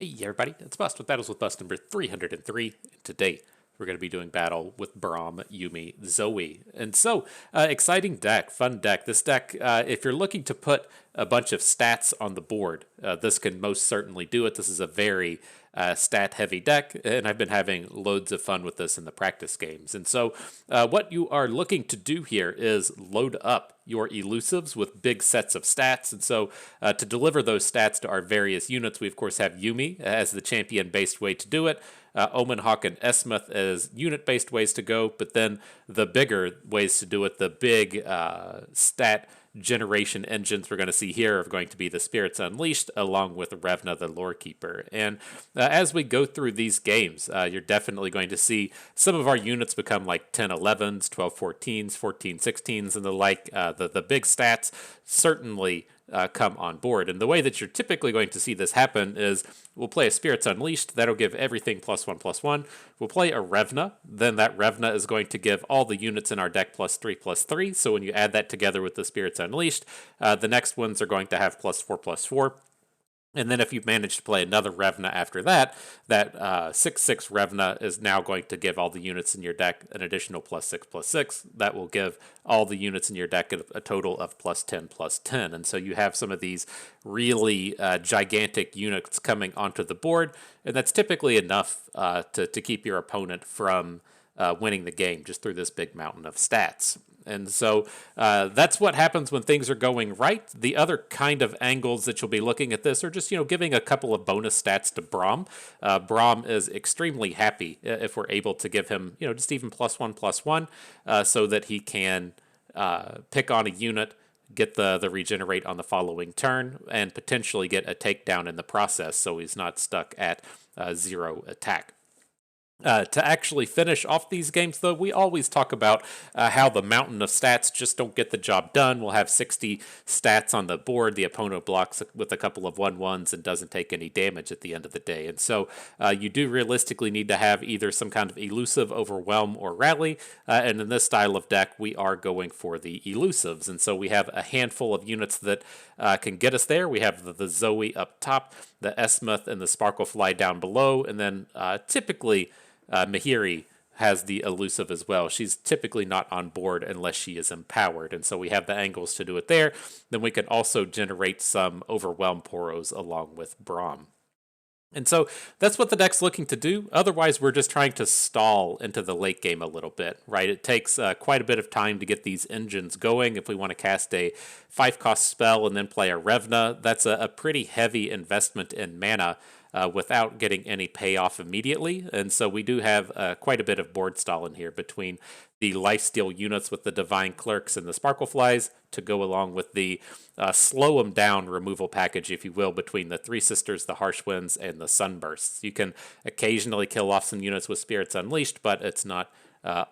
Hey everybody, it's Bust with Battles with Bust number 303. Today we're going to be doing battle with Braum, Yumi, Zoe. And so, exciting deck, fun deck. This deck, if you're looking to put a bunch of stats on the board, this can most certainly do it. This is a very stat heavy deck, and I've been having loads of fun with this in the practice games. And so, what you are looking to do here is load up your elusives with big sets of stats. And so, to deliver those stats to our various units, we of course have Yumi as the champion based way to do it. Omen Hawk and Esmus as unit based ways to go, but then the bigger ways to do it, the big stat generation engines we're going to see here are going to be the Spirits Unleashed along with Revna the Lorekeeper. And as we go through these games, you're definitely going to see some of our units become like 10 11s, 12 14s, 14 16s, and the like. The big stats certainly come on board. And the way that you're typically going to see this happen is we'll play a Spirits Unleashed. That'll give everything +1/+1. We'll play a Revna. Then that Revna is going to give all the units in our deck +3/+3. So when you add that together with the Spirits Unleashed, the next ones are going to have +4/+4. And then if you manage to play another Revna after that, that 6/6 Revna is now going to give all the units in your deck an additional +6/+6. That will give all the units in your deck a total of +10/+10. And so you have some of these really gigantic units coming onto the board, and that's typically enough to keep your opponent from winning the game just through this big mountain of stats. And so that's what happens when things are going right. The other kind of angles that you'll be looking at this are just, giving a couple of bonus stats to Braum. Braum is extremely happy if we're able to give him, just even +1/+1 so that he can pick on a unit, get the regenerate on the following turn, and potentially get a takedown in the process so he's not stuck at 0 attack. To actually finish off these games, though, we always talk about how the mountain of stats just don't get the job done. We'll have 60 stats on the board. The opponent blocks with a couple of 1/1s and doesn't take any damage at the end of the day. And so you do realistically need to have either some kind of elusive, overwhelm, or rally. And in this style of deck, we are going for the elusives. And so we have a handful of units that can get us there. We have the Zoe up top, the Esmuth and the Sparklefly down below, and then typically Mahiri has the elusive as well. She's typically not on board unless she is empowered, and so we have the angles to do it there. Then we can also generate some overwhelm poros along with Braum. And so that's what the deck's looking to do. Otherwise, we're just trying to stall into the late game a little bit, right? It takes quite a bit of time to get these engines going. If we want to cast a 5-cost spell and then play a Revna, that's a pretty heavy investment in mana without getting any payoff immediately. And so we do have quite a bit of board stall in here between the lifesteal units with the Divine Clerks and the Sparkleflies to go along with the slow them down removal package, if you will, between the Three Sisters, the Harsh Winds, and the Sunbursts. You can occasionally kill off some units with Spirits Unleashed, but it's not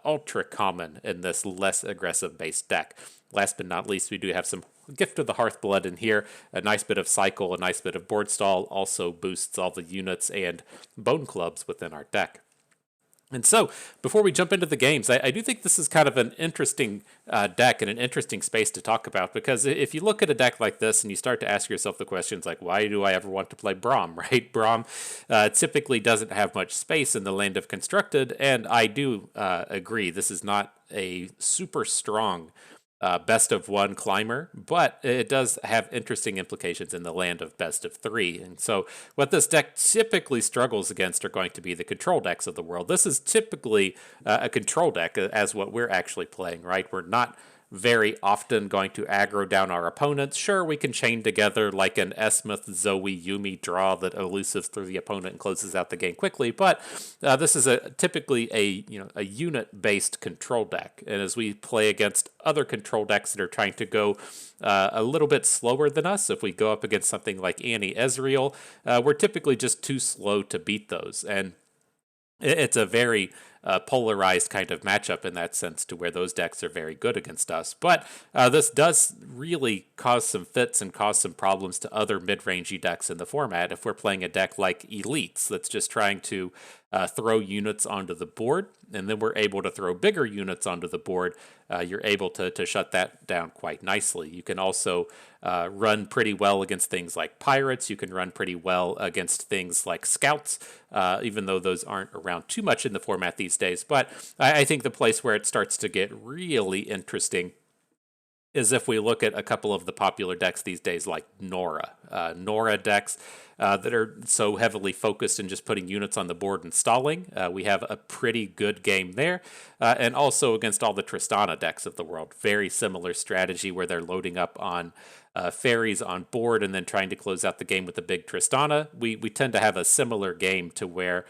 ultra common in this less aggressive base deck. Last but not least, we do have some Gift of the Hearthblood in here, a nice bit of cycle, a nice bit of board stall, also boosts all the units and bone clubs within our deck. And so, before we jump into the games, I do think this is kind of an interesting deck and an interesting space to talk about, because if you look at a deck like this and you start to ask yourself the questions like, why do I ever want to play Braum, right? Braum typically doesn't have much space in the Land of Constructed, and I do agree, this is not a super strong best of one climber, but it does have interesting implications in the land of best of three. And so what this deck typically struggles against are going to be the control decks of the world. This is typically a control deck as what we're actually playing, right? We're not very often going to aggro down our opponents. Sure, we can chain together like an Esmuth, Zoe, Yumi draw that elusives through the opponent and closes out the game quickly, but this is typically a unit-based control deck. And as we play against other control decks that are trying to go a little bit slower than us, if we go up against something like Annie Ezreal, we're typically just too slow to beat those. And it's a very polarized kind of matchup in that sense, to where those decks are very good against us. But this does really cause some fits and cause some problems to other mid-rangey decks in the format. If we're playing a deck like Elites that's just trying to throw units onto the board, and then we're able to throw bigger units onto the board, you're able to shut that down quite nicely. You can also run pretty well against things like Pirates. You can run pretty well against things like Scouts, even though those aren't around too much in the format these days. But I think the place where it starts to get really interesting is if we look at a couple of the popular decks these days, like Nora. Nora decks that are so heavily focused in just putting units on the board and stalling. We have a pretty good game there. And also against all the Tristana decks of the world. Very similar strategy where they're loading up on fairies on board and then trying to close out the game with a big Tristana. We tend to have a similar game to where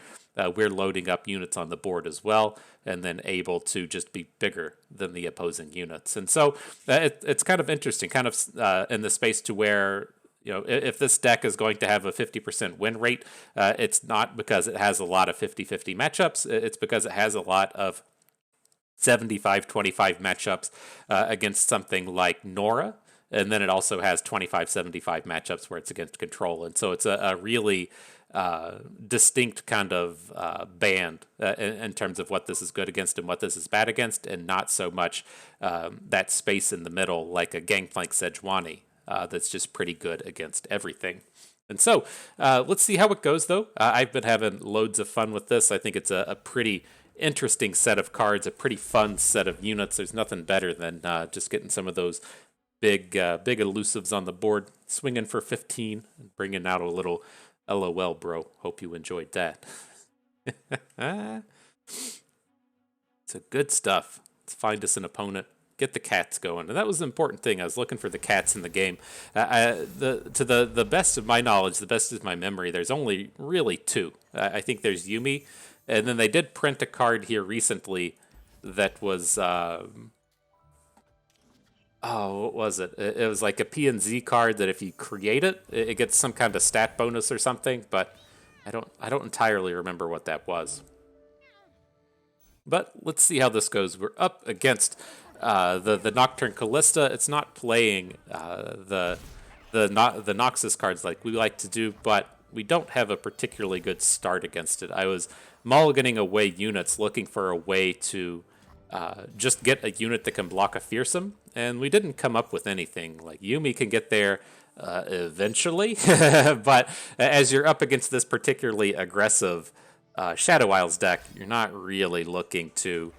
we're loading up units on the board as well, and then able to just be bigger than the opposing units. And so it's kind of interesting, kind of in the space to where, you know, if this deck is going to have a 50% win rate, it's not because it has a lot of 50-50 matchups. It's because it has a lot of 75-25 matchups against something like Nora. And then it also has 25-75 matchups where it's against control. And so it's a really distinct kind of band in terms of what this is good against and what this is bad against, and not so much that space in the middle like a Gangplank Sejuani that's just pretty good against everything. And so let's see how it goes, though. I've been having loads of fun with this. I think it's a pretty interesting set of cards, a pretty fun set of units. There's nothing better than just getting some of those big elusives on the board, swinging for 15, and bringing out a little LOL, bro. Hope you enjoyed that. It's a good stuff. Let's find us an opponent. Get the cats going. And that was the important thing. I was looking for the cats in the game. To the best of my knowledge, the best of my memory, there's only really two. I think there's Yumi, and then they did print a card here recently that was... what was it? It was like a P&Z card that if you create it, it gets some kind of stat bonus or something, but I don't entirely remember what that was. But let's see how this goes. We're up against the Nocturne Callista. It's not playing the Noxus cards like we like to do, but we don't have a particularly good start against it. I was mulliganing away units looking for a way to just get a unit that can block a Fearsome, and we didn't come up with anything. Like, Yumi can get there eventually, but as you're up against this particularly aggressive Shadow Isles deck, you're not really looking to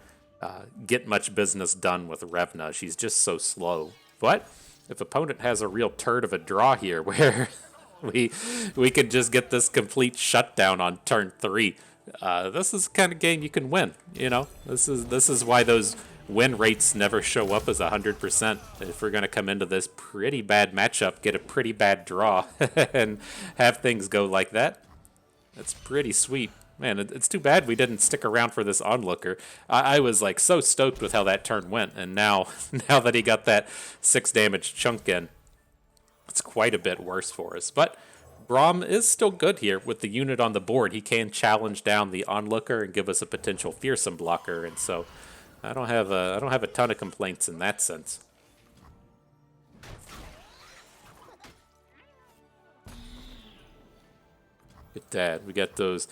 get much business done with Revna. She's just so slow. But if opponent has a real turd of a draw here where we could just get this complete shutdown on turn 3, this is the kind of game you can win. You know, this is why those win rates never show up as 100%. If we're going to come into this pretty bad matchup, get a pretty bad draw, and have things go like that, that's pretty sweet. Man, it's too bad we didn't stick around for this onlooker. I was like so stoked with how that turn went, and now that he got that 6 damage chunk in, it's quite a bit worse for us. But Braum is still good here with the unit on the board. He can challenge down the onlooker and give us a potential fearsome blocker, and so I don't have a ton of complaints in that sense. Look at that. We got those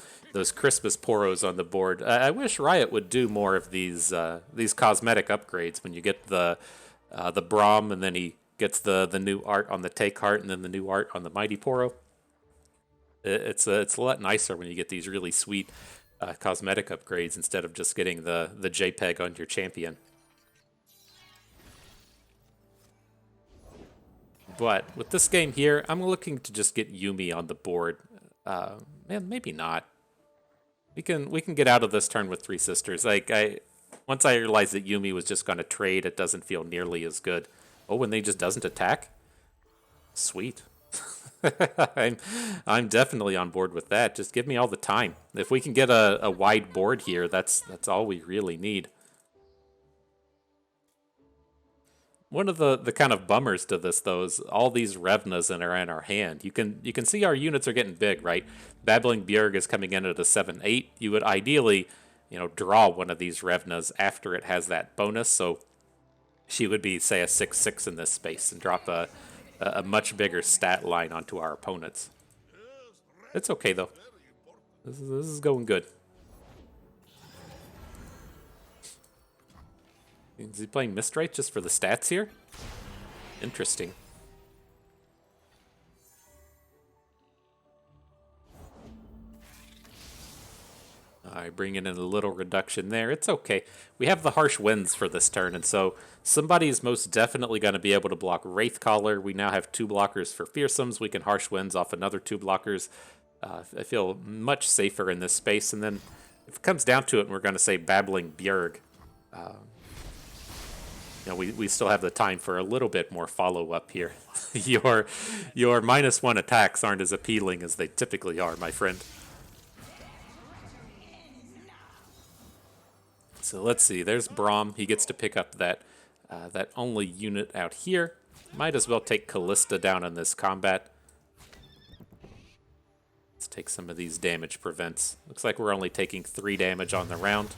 Christmas poros on the board. I wish Riot would do more of these cosmetic upgrades. When you get the Braum, and then he gets the new art on the Take Heart, and then the new art on the Mighty Poro. It's a lot nicer when you get these really sweet cosmetic upgrades instead of just getting the JPEG on your champion. But with this game here, I'm looking to just get Yumi on the board. Man, maybe not. We can get out of this turn with 3 sisters. Once I realized that Yumi was just going to trade, it doesn't feel nearly as good. Oh, when they just doesn't attack? Sweet. I'm definitely on board with that. Just give me all the time. If we can get a wide board here, that's all we really need. One of the kind of bummers to this, though, is all these Revnas are in our hand. You can see our units are getting big, right? Babbling Bjerg is coming in at a 7-8. You would ideally draw one of these Revnas after it has that bonus. So she would be, say, a 6/6 in this space and drop a much bigger stat line onto our opponents. It's okay, though. This is going good. Is he playing Mistrite just for the stats here? Interesting. Alright, bringing in a little reduction there. It's okay. We have the harsh winds for this turn, and so somebody is most definitely going to be able to block Wraithcaller. We now have 2 blockers for Fearsomes. We can harsh winds off another 2 blockers. I feel much safer in this space, and then if it comes down to it, we're going to say Babbling Bjerg. We still have the time for a little bit more follow-up here. Your -1 attacks aren't as appealing as they typically are, my friend. So let's see. There's Braum. He gets to pick up that only unit out here. Might as well take Callista down in this combat. Let's take some of these damage prevents. Looks like we're only taking 3 damage on the round.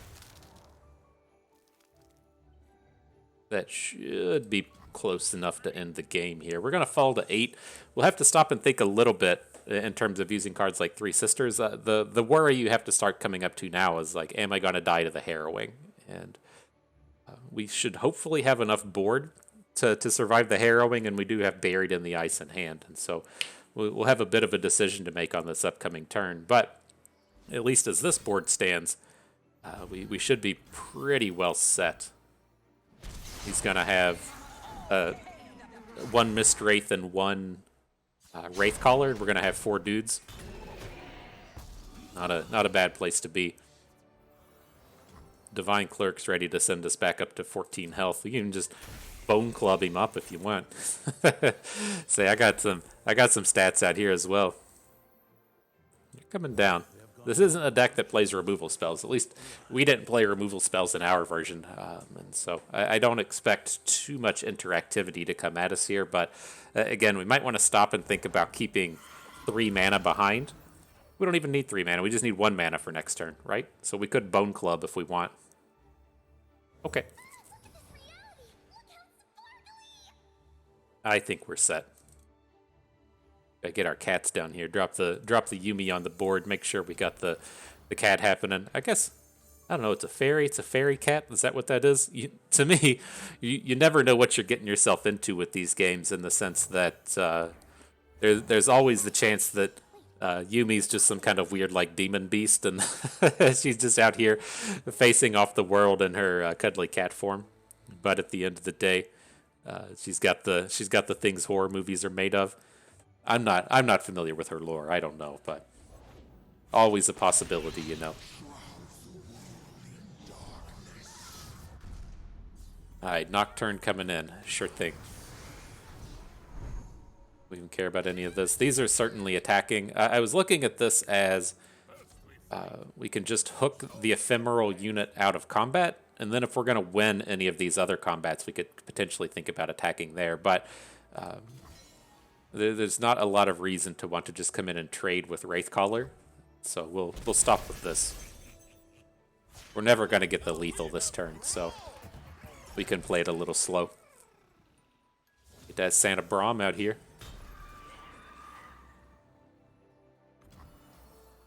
That should be close enough to end the game here. We're going to fall to 8. We'll have to stop and think a little bit in terms of using cards like Three Sisters. The worry you have to start coming up to now is like, am I going to die to the Harrowing? And we should hopefully have enough board to survive the Harrowing, and we do have Buried in the Ice in hand. And so we'll have a bit of a decision to make on this upcoming turn. But at least as this board stands, we should be pretty well set. He's going to have 1 Mist Wraith and 1 Wraithcaller. We're going to have 4 dudes. Not a bad place to be. Divine Clerk's ready to send us back up to 14 health. You can just Bone Club him up if you want. Say, I got some stats out here as well. You're coming down. This isn't a deck that plays removal spells. At least we didn't play removal spells in our version. And so I don't expect too much interactivity to come at us here. But again, we might want to stop and think about keeping 3 mana behind. We don't even need 3 mana. We just need 1 mana for next turn, right? So we could Bone Club if we want. Okay. I think we're set. Gotta get our cats down here. Drop the Yuumi on the board. Make sure we got the cat happening. I guess, I don't know, it's a fairy. It's a fairy cat. Is that what that is? To me, you never know what you're getting yourself into with these games, in the sense that there's always the chance that Yumi's just some kind of weird like demon beast, and she's just out here facing off the world in her cuddly cat form. But at the end of the day, she's got the things horror movies are made of. I'm not familiar with her lore. I don't know, but always a possibility, you know. All right, Nocturne coming in. Sure thing. We don't care about any of this. These are certainly attacking. I was looking at this as we can just hook the ephemeral unit out of combat, and then if we're going to win any of these other combats, we could potentially think about attacking there. But there's not a lot of reason to want to just come in and trade with Wraithcaller, so we'll stop with this. We're never going to get the lethal this turn, so we can play it a little slow. Get that Santa Braum out here.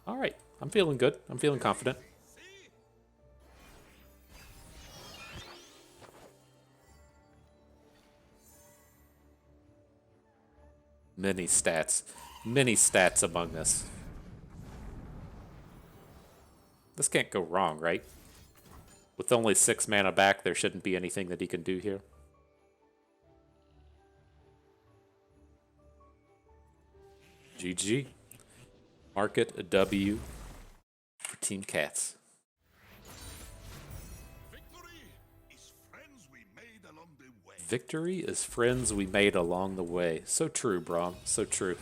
All right, I'm feeling good. I'm feeling confident. Many stats among us. This can't go wrong, right? With only 6 mana back, there shouldn't be anything that he can do here. GG. Market a W for Team Cats. Victory is friends we made along the way. So true, Braum. So true.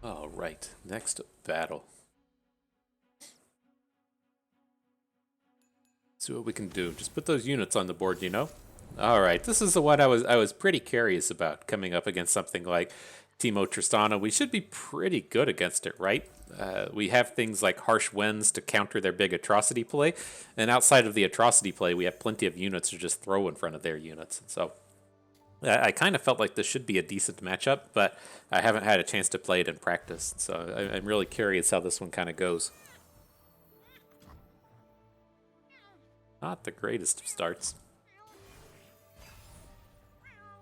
All right, next battle. See what we can do. Just put those units on the board, you know? All right, this is the one I was pretty curious about, coming up against something like Teemo Tristana, we should be pretty good against it, right? We have things like Harsh Winds to counter their big atrocity play, and outside of the atrocity play, we have plenty of units to just throw in front of their units. So I kind of felt like this should be a decent matchup, but I haven't had a chance to play it in practice, so I'm really curious how this one kind of goes. Not the greatest of starts.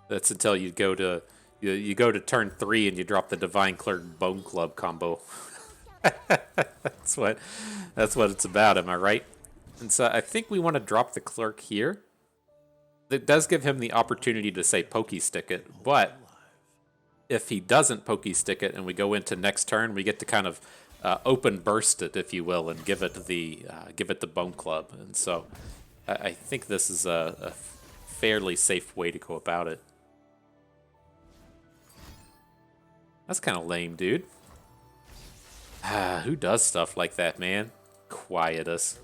That's until you go to turn 3 and you drop the Divine Clerk Bone Club combo. that's what it's about, am I right? And so I think we want to drop the Clerk here. That does give him the opportunity to say pokey stick it, but if he doesn't pokey stick it and we go into next turn, we get to kind of open burst it, if you will, and give it the Bone Club. And so I think this is a fairly safe way to go about it. That's kind of lame, dude. Who does stuff like that, man? Quietus.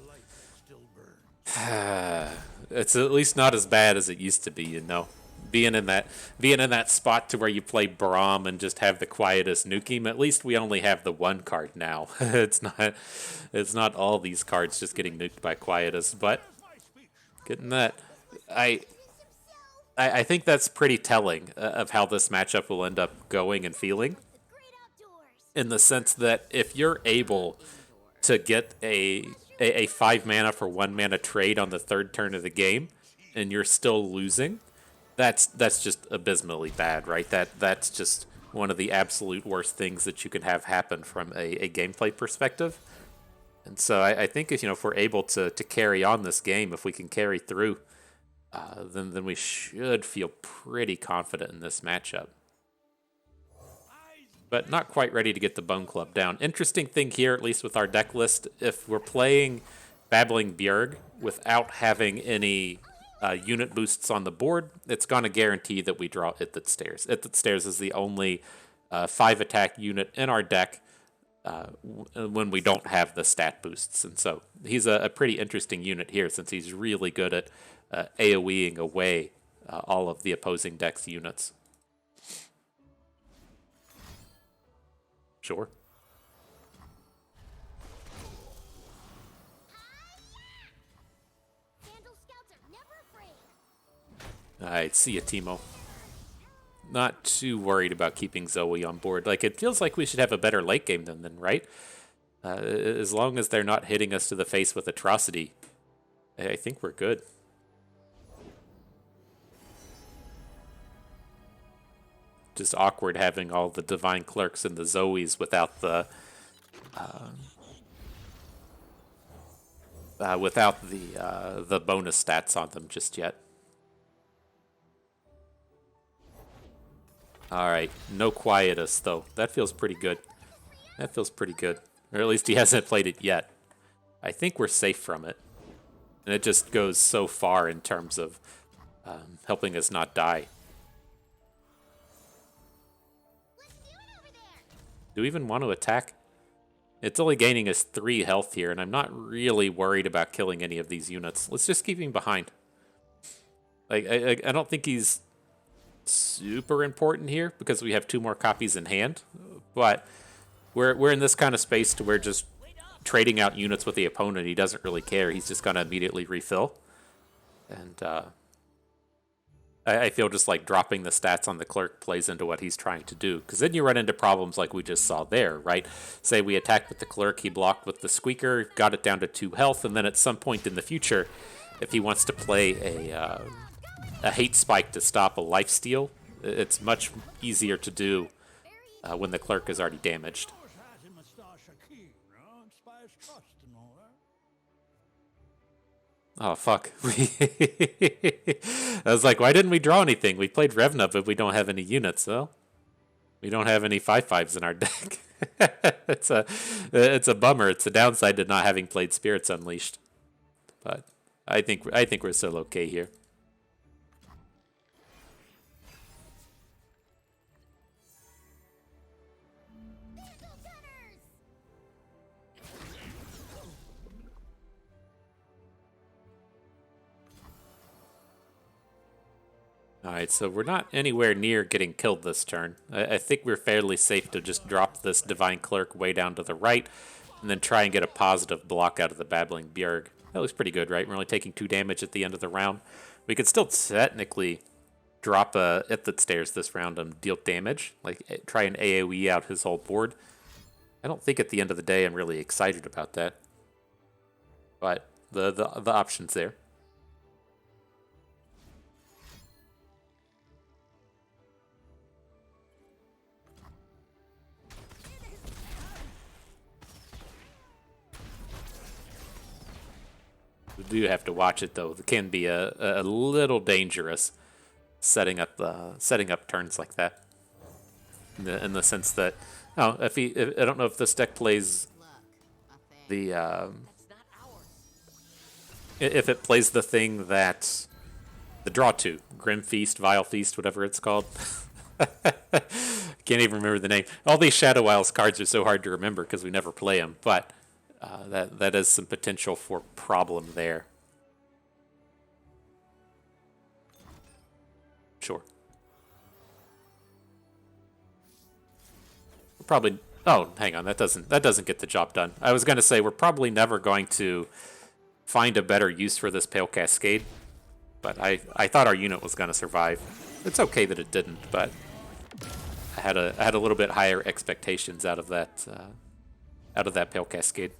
It's at least not as bad as it used to be, you know. Being in that spot to where you play Braum and just have the Quietus nuke him. At least we only have the one card now. It's not all these cards just getting nuked by Quietus, but getting that, I think that's pretty telling of how this matchup will end up going and feeling. In the sense that if you're able to get a 5 mana for 1 mana trade on the third turn of the game, and you're still losing, that's just abysmally bad, right? That's just one of the absolute worst things that you can have happen from a gameplay perspective. And so I think if we're able to carry on this game, if we can carry through, then we should feel pretty confident in this matchup. But not quite ready to get the Bone Club down. Interesting thing here, at least with our deck list, if we're playing Babbling Bjerg without having any unit boosts on the board, it's going to guarantee that we draw Ithid Stairs. Ithid Stairs is the only 5 attack unit in our deck when we don't have the stat boosts. And so he's a pretty interesting unit here since he's really good at AoEing away all of the opposing deck's units. Sure. Alright, see ya, Teemo. Not too worried about keeping Zoe on board. Like, it feels like we should have a better late game than them, right? As long as they're not hitting us to the face with atrocity, I think we're good. Just awkward having all the Divine Clerks and the Zoes without the bonus stats on them just yet. Alright, no Quietus, though. That feels pretty good. That feels pretty good. Or at least he hasn't played it yet. I think we're safe from it. And it just goes so far in terms of helping us not die. Do we even want to attack? It's only gaining us 3 health here, and I'm not really worried about killing any of these units. Let's just keep him behind. Like, I don't think he's super important here because we have 2 more copies in hand, but we're in this kind of space to where just trading out units with the opponent, he doesn't really care. He's just gonna immediately refill, and I feel just like dropping the stats on the Clerk plays into what he's trying to do, because then you run into problems like we just saw there, right? Say we attacked with the Clerk, he blocked with the Squeaker, got it down to 2 health, and then at some point in the future, if he wants to play a Hate Spike to stop a lifesteal, it's much easier to do when the Clerk is already damaged. Oh, fuck. I was like, why didn't we draw anything? We played Revna, but we don't have any units, though. We don't have any 5/5s in our deck. It's a bummer. It's a downside to not having played Spirits Unleashed. But I think we're still okay here. Alright, so we're not anywhere near getting killed this turn. I think we're fairly safe to just drop this Divine Clerk way down to the right, and then try and get a positive block out of the Babbling Bjerg. That looks pretty good, right? We're only taking 2 damage at the end of the round. We could still technically drop a Ithid Stairs this round and deal damage, like try and AoE out his whole board. I don't think at the end of the day I'm really excited about that. But the option's there. We do have to watch it though. It can be a little dangerous setting up turns like that. In the sense that, oh, I don't know if this deck plays the if it plays the thing that the draw two, Grim Feast, Vile Feast, whatever it's called. Can't even remember the name. All these Shadow Isles cards are so hard to remember because we never play them, but that is some potential for problem there. Sure. We're probably. Oh, hang on. That doesn't get the job done. I was gonna say we're probably never going to find a better use for this Pale Cascade, but I thought our unit was gonna survive. It's okay that it didn't, but I had a little bit higher expectations out of that Pale Cascade.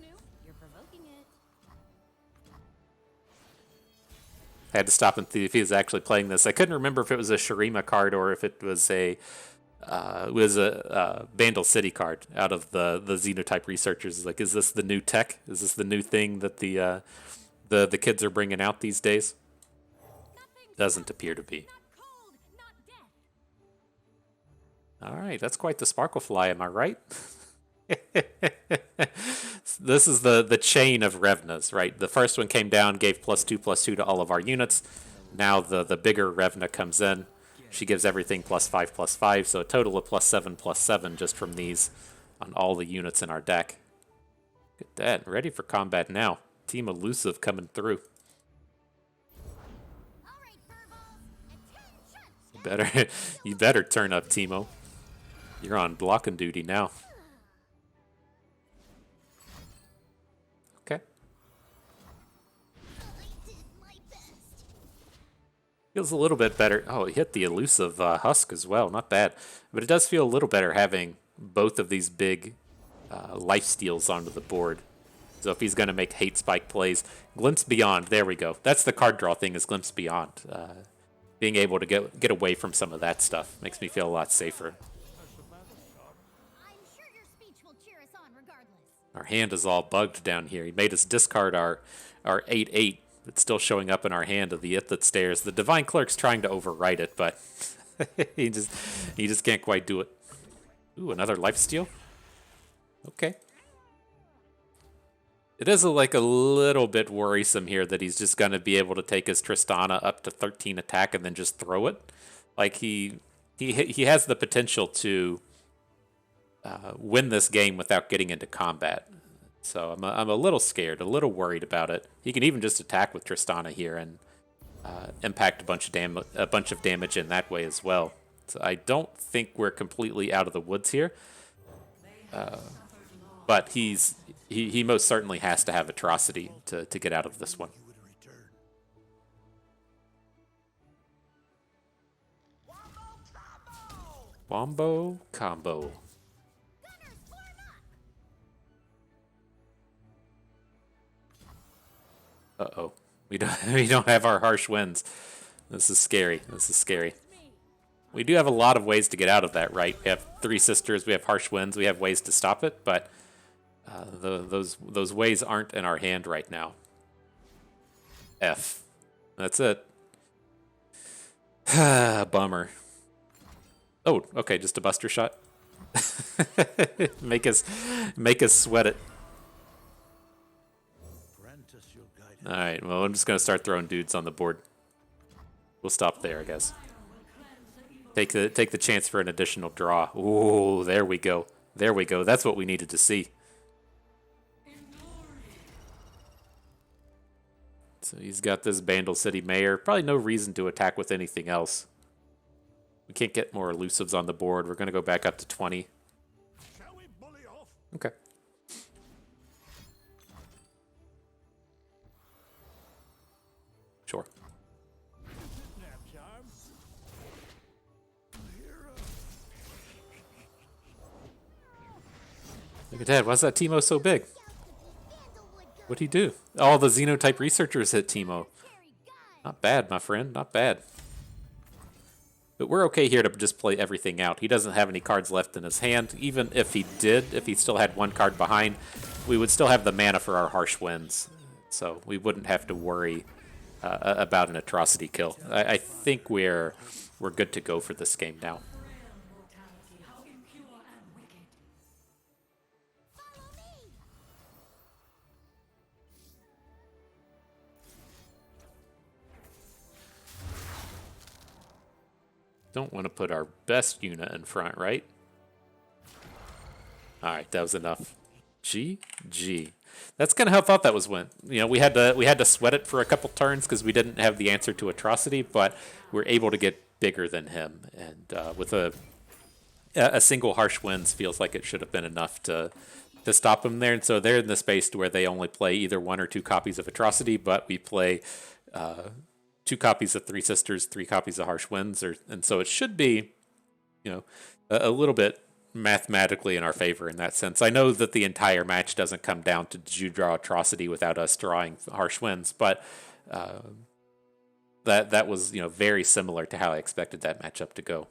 I had to stop and see if he was actually playing this. I couldn't remember if it was a Shurima card or if it was a Vandal City card out of the Xenotype researchers. Like, is this the new tech? Is this the new thing that the kids are bringing out these days? Doesn't appear to be. All right, that's quite the Sparklefly, am I right? This is the chain of Revnas, right? The first one came down, gave +2/+2 to all of our units. Now the bigger Revna comes in. She gives everything +5/+5, so a total of +7/+7 just from these on all the units in our deck. Look at that, ready for combat now. Team Elusive coming through. You better turn up, Teemo. You're on blocking duty now. Okay. Feels a little bit better. Oh, he hit the elusive husk as well. Not bad. But it does feel a little better having both of these big life steals onto the board. So if he's going to make hate spike plays, Glimpse Beyond, there we go. That's the card draw thing, is Glimpse Beyond. Being able to get away from some of that stuff makes me feel a lot safer. Our hand is all bugged down here. He made us discard our 8/8. It's still showing up in our hand of the Ithid Stairs. The Divine Clerk's trying to overwrite it, but he just can't quite do it. Ooh, another lifesteal? Okay. It is like a little bit worrisome here that he's just going to be able to take his Tristana up to 13 attack and then just throw it. Like he has the potential to win this game without getting into combat. So I'm a little scared, a little worried about it. He can even just attack with Tristana here and impact a bunch of damage in that way as well. So I don't think we're completely out of the woods here. But he most certainly has to have Atrocity to get out of this one. Wombo combo. Uh-oh. We don't have our harsh winds. This is scary. This is scary. We do have a lot of ways to get out of that, right? We have Three Sisters, we have harsh winds, we have ways to stop it, but those ways aren't in our hand right now. F. That's it. Bummer. Oh, okay, just a buster shot. make us sweat it. Alright, well, I'm just going to start throwing dudes on the board. We'll stop there, I guess. Take the chance for an additional draw. Ooh, there we go. There we go. That's what we needed to see. So he's got this Vandal City Mayor. Probably no reason to attack with anything else. We can't get more elusives on the board. We're going to go back up to 20. Okay. Sure. Look at that. Why's that Teemo so big? What'd he do? All the Xenotype researchers hit Teemo. Not bad, my friend. Not bad. But we're okay here to just play everything out. He doesn't have any cards left in his hand. Even if he did, if he still had one card behind, we would still have the mana for our Harsh Winds. So we wouldn't have to worry about an atrocity kill. I think we're good to go for this game now. Don't want to put our best unit in front, right? All right, that was enough. GG. That's kind of how I thought that was went. You know, we had to sweat it for a couple turns because we didn't have the answer to atrocity, but we're able to get bigger than him. And with a single Harsh Winds feels like it should have been enough to stop him there. And so they're in the space where they only play either 1 or 2 copies of atrocity, but we play 2 copies of Three Sisters, 3 copies of Harsh Winds, and so it should be, you know, a little bit mathematically in our favor in that sense. I know that the entire match doesn't come down to did you draw atrocity without us drawing Harsh Winds, but that was, you know, very similar to how I expected that matchup to go.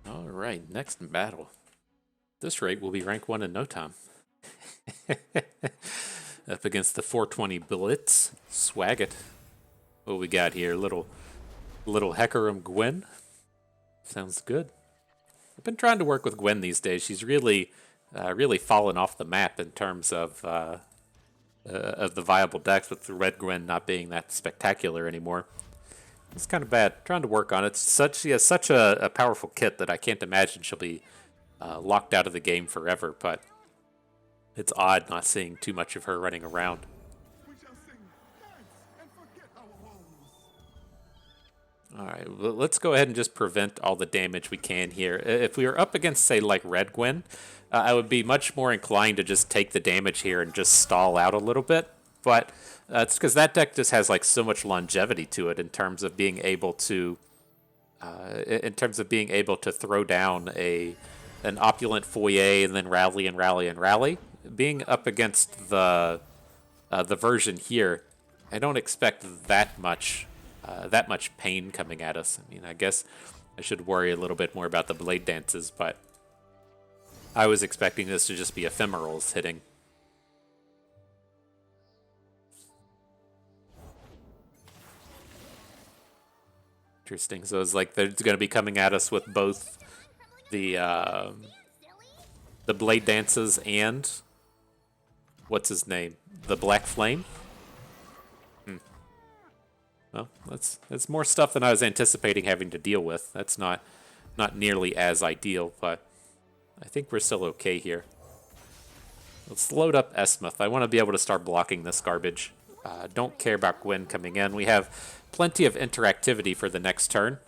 All right, next battle. This rate will be rank 1 in no time. Up against the 420 Blitz. Swag it. What we got here? Little Hecarim Gwen. Sounds good. I've been trying to work with Gwen these days. She's really fallen off the map in terms of the viable decks, with the red Gwen not being that spectacular anymore. It's kind of bad. Trying to work on it. She has such a powerful kit that I can't imagine she'll be locked out of the game forever, but it's odd not seeing too much of her running around. Alright, well, let's go ahead and just prevent all the damage we can here. If we were up against, say, like Red Gwen, I would be much more inclined to just take the damage here and just stall out a little bit. But it's because that deck just has like so much longevity to it in terms of being able to throw down an opulent foyer and then rally and rally and rally. Being up against the version here, I don't expect that much pain coming at us. I mean, I guess I should worry a little bit more about the blade dances, but I was expecting this to just be ephemerals hitting. Interesting. So it's like they're going to be coming at us with both the blade dances and what's his name? The Black Flame? Well, that's more stuff than I was anticipating having to deal with. That's not nearly as ideal, but I think we're still okay here. Let's load up Esmuth. I want to be able to start blocking this garbage. Don't care about Gwen coming in. We have plenty of interactivity for the next turn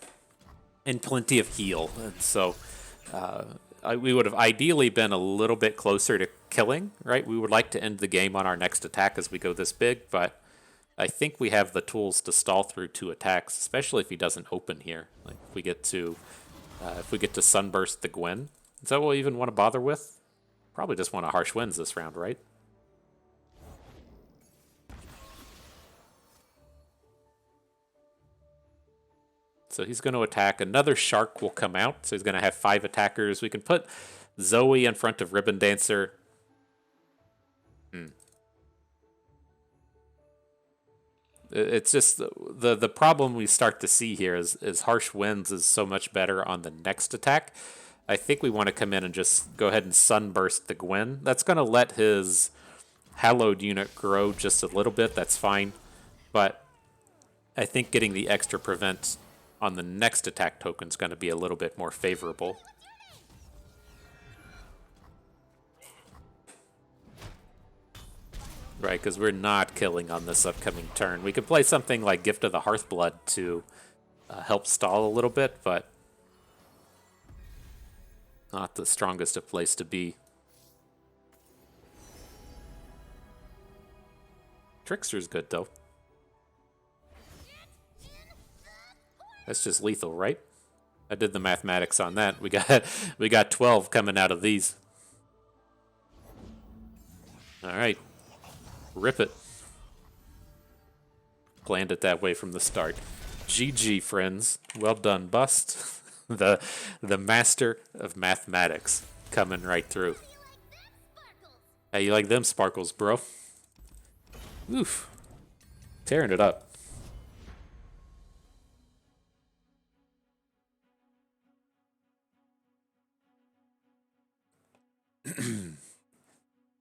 and plenty of heal. And so we would have ideally been a little bit closer to killing, right? We would like to end the game on our next attack as we go this big, but I think we have the tools to stall through 2 attacks, especially if he doesn't open here. Like if we get to Sunburst the Gwen. Is that what we even want to bother with? Probably just want to Harsh Winds this round, right? So he's going to attack. Another Shark will come out, so he's going to have 5 attackers. We can put Zoe in front of Ribbon Dancer. It's just the problem we start to see here is Harsh Winds is so much better on the next attack. I think we want to come in and just go ahead and Sunburst the Gwen. That's going to let his Hallowed unit grow just a little bit. That's fine. But I think getting the extra prevent on the next attack token is going to be a little bit more favorable. Right, because we're not killing on this upcoming turn. We could play something like Gift of the Hearthblood to help stall a little bit, but not the strongest of place to be. Trickster's good though. That's just lethal, right? I did the mathematics on that. We got 12 coming out of these. All right, rip it. Planned it that way from the start. GG, friends. Well done, Bust. the master of mathematics coming right through. How you like them sparkles, bro? Oof. Tearing it up.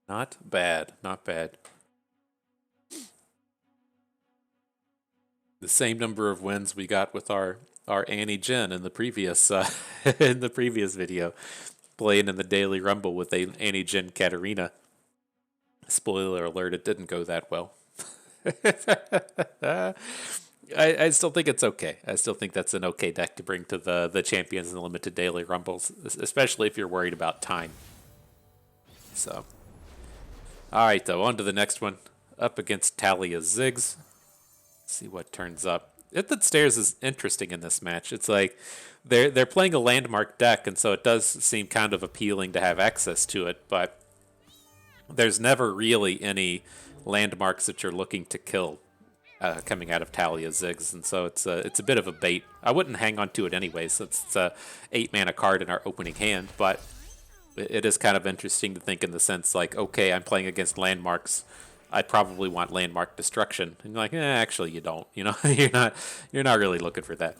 Not bad. Not bad. The same number of wins we got with our Annie Jen in the previous in the previous video, playing in the Daily Rumble with Annie Jen Katarina. Spoiler alert: it didn't go that well. I still think it's okay. I still think that's an okay deck to bring to the champions in the limited daily rumbles, especially if you're worried about time. So, all right, though, on to the next one. Up against Talia Ziggs. See what turns up. It Stairs is interesting in this match. It's like they're playing a landmark deck, and so it does seem kind of appealing to have access to it, but there's never really any landmarks that you're looking to kill coming out of Talia Ziggs, and so it's a bit of a bait. I wouldn't hang on to it anyways. It's a 8-mana card in our opening hand, but it is kind of interesting to think in the sense like, okay, I'm playing against landmarks. I'd probably want landmark destruction, and you're like, actually, you don't. You know, you're not really looking for that.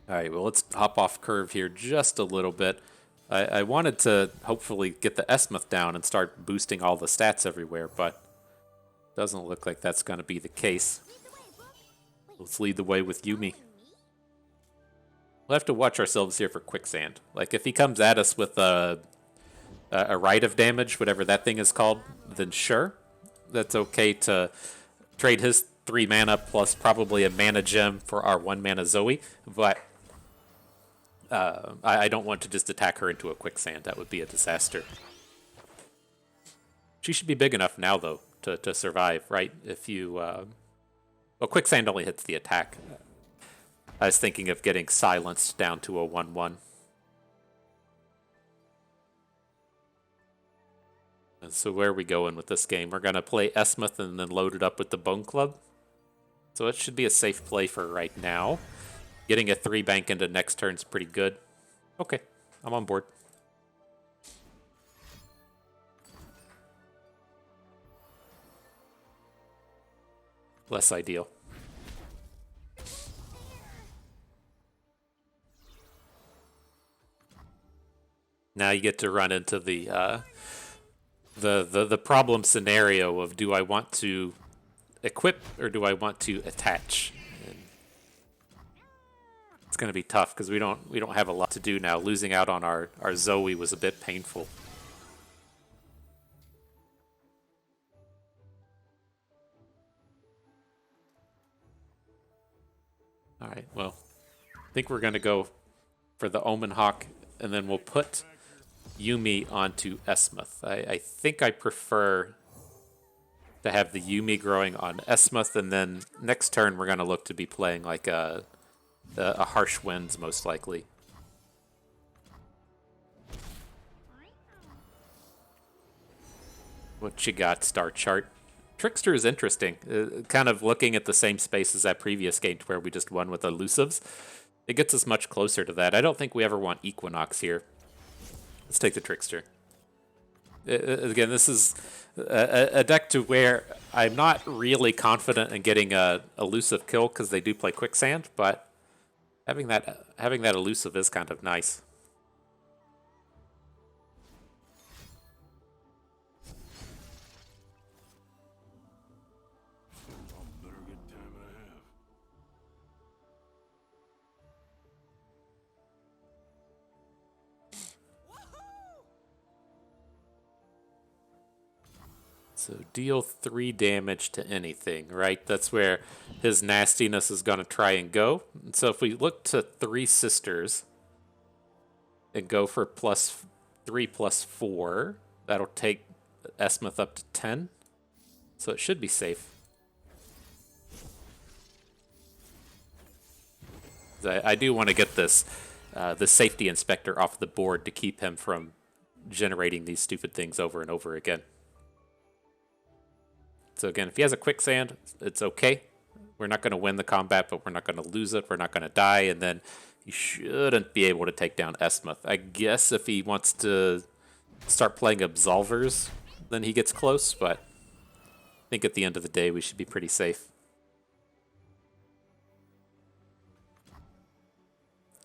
All right, well, let's hop off curve here just a little bit. I wanted to hopefully get the Esmuth down and start boosting all the stats everywhere, but doesn't look like that's going to be the case. Let's lead the way with Yumi. We'll have to watch ourselves here for quicksand. Like, if he comes at us with a rite of damage, whatever that thing is called, then sure. That's okay to trade his 3 mana plus probably a mana gem for our 1 mana Zoe, but I don't want to just attack her into a quicksand. That would be a disaster. She should be big enough now, though, to survive, right? If you... well, quicksand only hits the attack. I was thinking of getting silenced down to a 1/1. And so where are we going with this game? We're going to play Esmuth and then load it up with the Bone Club. So it should be a safe play for right now. Getting a 3 bank into next turn's pretty good. Okay, I'm on board. Less ideal. Now you get to run into the problem scenario of, do I want to equip or do I want to attach? And it's going to be tough because we don't have a lot to do now. Losing out on our Zoe was a bit painful. All right, well, I think we're going to go for the Omen Hawk, and then we'll put Yumi onto Esmuth. I think I prefer to have the Yumi growing on Esmuth, and then next turn we're going to look to be playing like a Harsh Winds, most likely. What you got, Star Chart? Trickster is interesting. Kind of looking at the same space as that previous game where we just won with elusives. It gets us much closer to that. I don't think we ever want Equinox here. Let's take the Trickster. Again, this is a deck to where I'm not really confident in getting a elusive kill because they do play Quicksand, but having that elusive is kind of nice. So deal 3 damage to anything, right? That's where his nastiness is going to try and go. And so if we look to 3 sisters and go for +3/+4, that'll take Esmuth up to 10. So it should be safe. I do want to get this the safety inspector off the board to keep him from generating these stupid things over and over again. So again, if he has a quicksand, it's okay. We're not going to win the combat, but we're not going to lose it. We're not going to die, and then he shouldn't be able to take down Esmuth. I guess if he wants to start playing Absolvers, then he gets close, but I think at the end of the day, we should be pretty safe.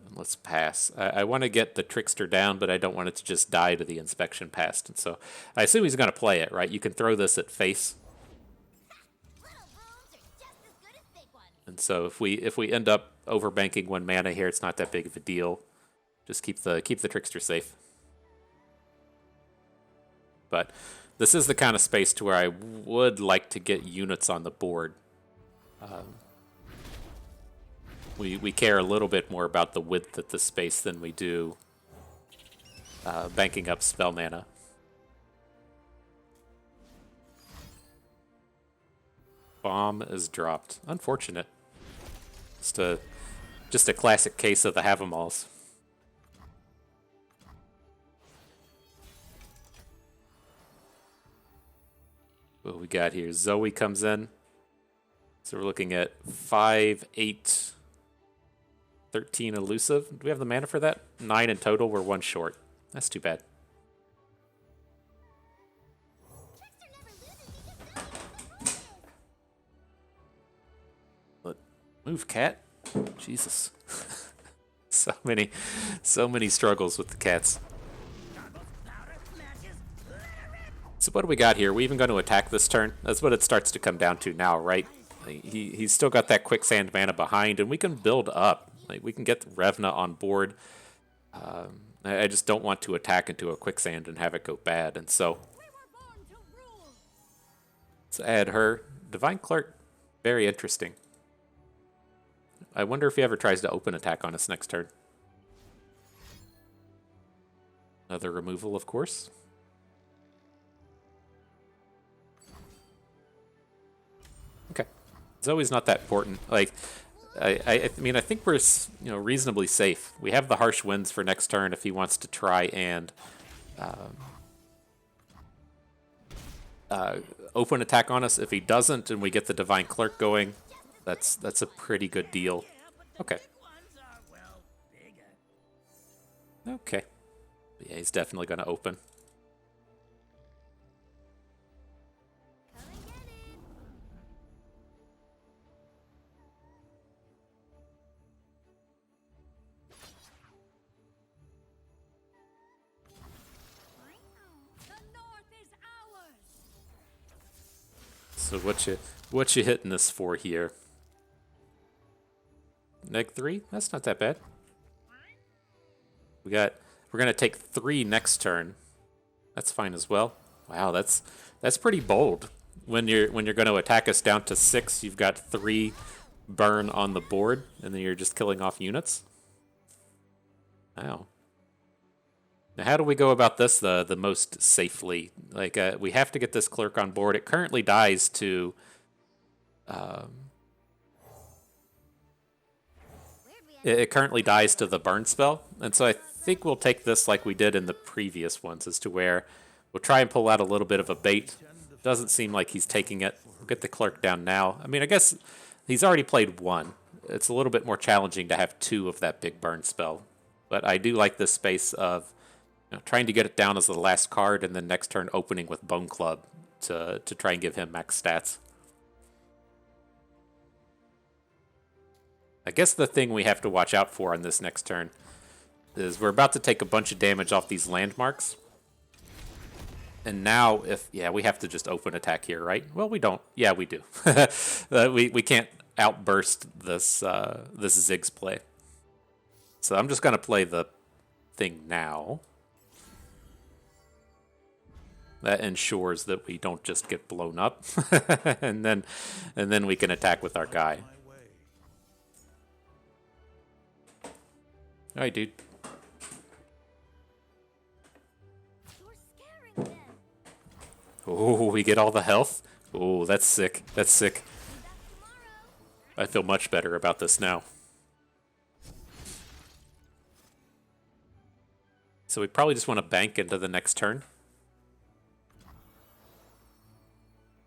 And let's pass. I want to get the Trickster down, but I don't want it to just die to the inspection past. And so I assume he's going to play it, right? You can throw this at face. And so if we end up overbanking 1 mana here, it's not that big of a deal. Just keep the Trickster safe. But this is the kind of space to where I would like to get units on the board. We care a little bit more about the width of the space than we do banking up spell mana. Bomb is dropped. Unfortunate. Just a classic case of the have-em-alls. What we got here? Zoe comes in. So we're looking at 5, 8, 13 elusive. Do we have the mana for that? 9 in total. We're 1 short. That's too bad. Move, cat. Jesus. so many struggles with the cats. So what do we got here? Are we even going to attack this turn? That's what it starts to come down to now, right? He's still got that quicksand mana behind, and we can build up. Like, we can get Revna on board. I just don't want to attack into a quicksand and have it go bad, and so let's add her. Divine Clerk, very interesting. I wonder if he ever tries to open attack on us next turn. Another removal, of course. Okay. Zoe's not that important. Like, I mean, I think we're reasonably safe. We have the harsh winds for next turn if he wants to try and open attack on us. If he doesn't, and we get the Divine Clerk going, that's a pretty good deal. Okay. Okay. Yeah, he's definitely going to open. So what you hitting this for here? -3? That's not that bad. We're gonna take 3 next turn. That's fine as well. Wow, that's pretty bold. When you're going to attack us down to 6, you've got 3 burn on the board, and then you're just killing off units. Wow. Now, how do we go about this the most safely? Like, we have to get this clerk on board. It currently dies to it currently dies to the burn spell, and so I think we'll take this like we did in the previous ones, as to where we'll try and pull out a little bit of a bait. Doesn't seem like he's taking it. We'll get the clerk down now. I mean, I guess he's already played 1. It's a little bit more challenging to have 2 of that big burn spell, but I do like this space of trying to get it down as the last card, and then next turn opening with Bone Club to try and give him max stats. I guess the thing we have to watch out for on this next turn is we're about to take a bunch of damage off these landmarks. And now, we have to just open attack here, right? Well, we don't. Yeah, we do. we can't outburst this Ziggs play. So I'm just going to play the thing now. That ensures that we don't just get blown up, and then we can attack with our guy. All right, dude. Oh, we get all the health. Oh, that's sick. That's sick. I feel much better about this now. So we probably just want to bank into the next turn.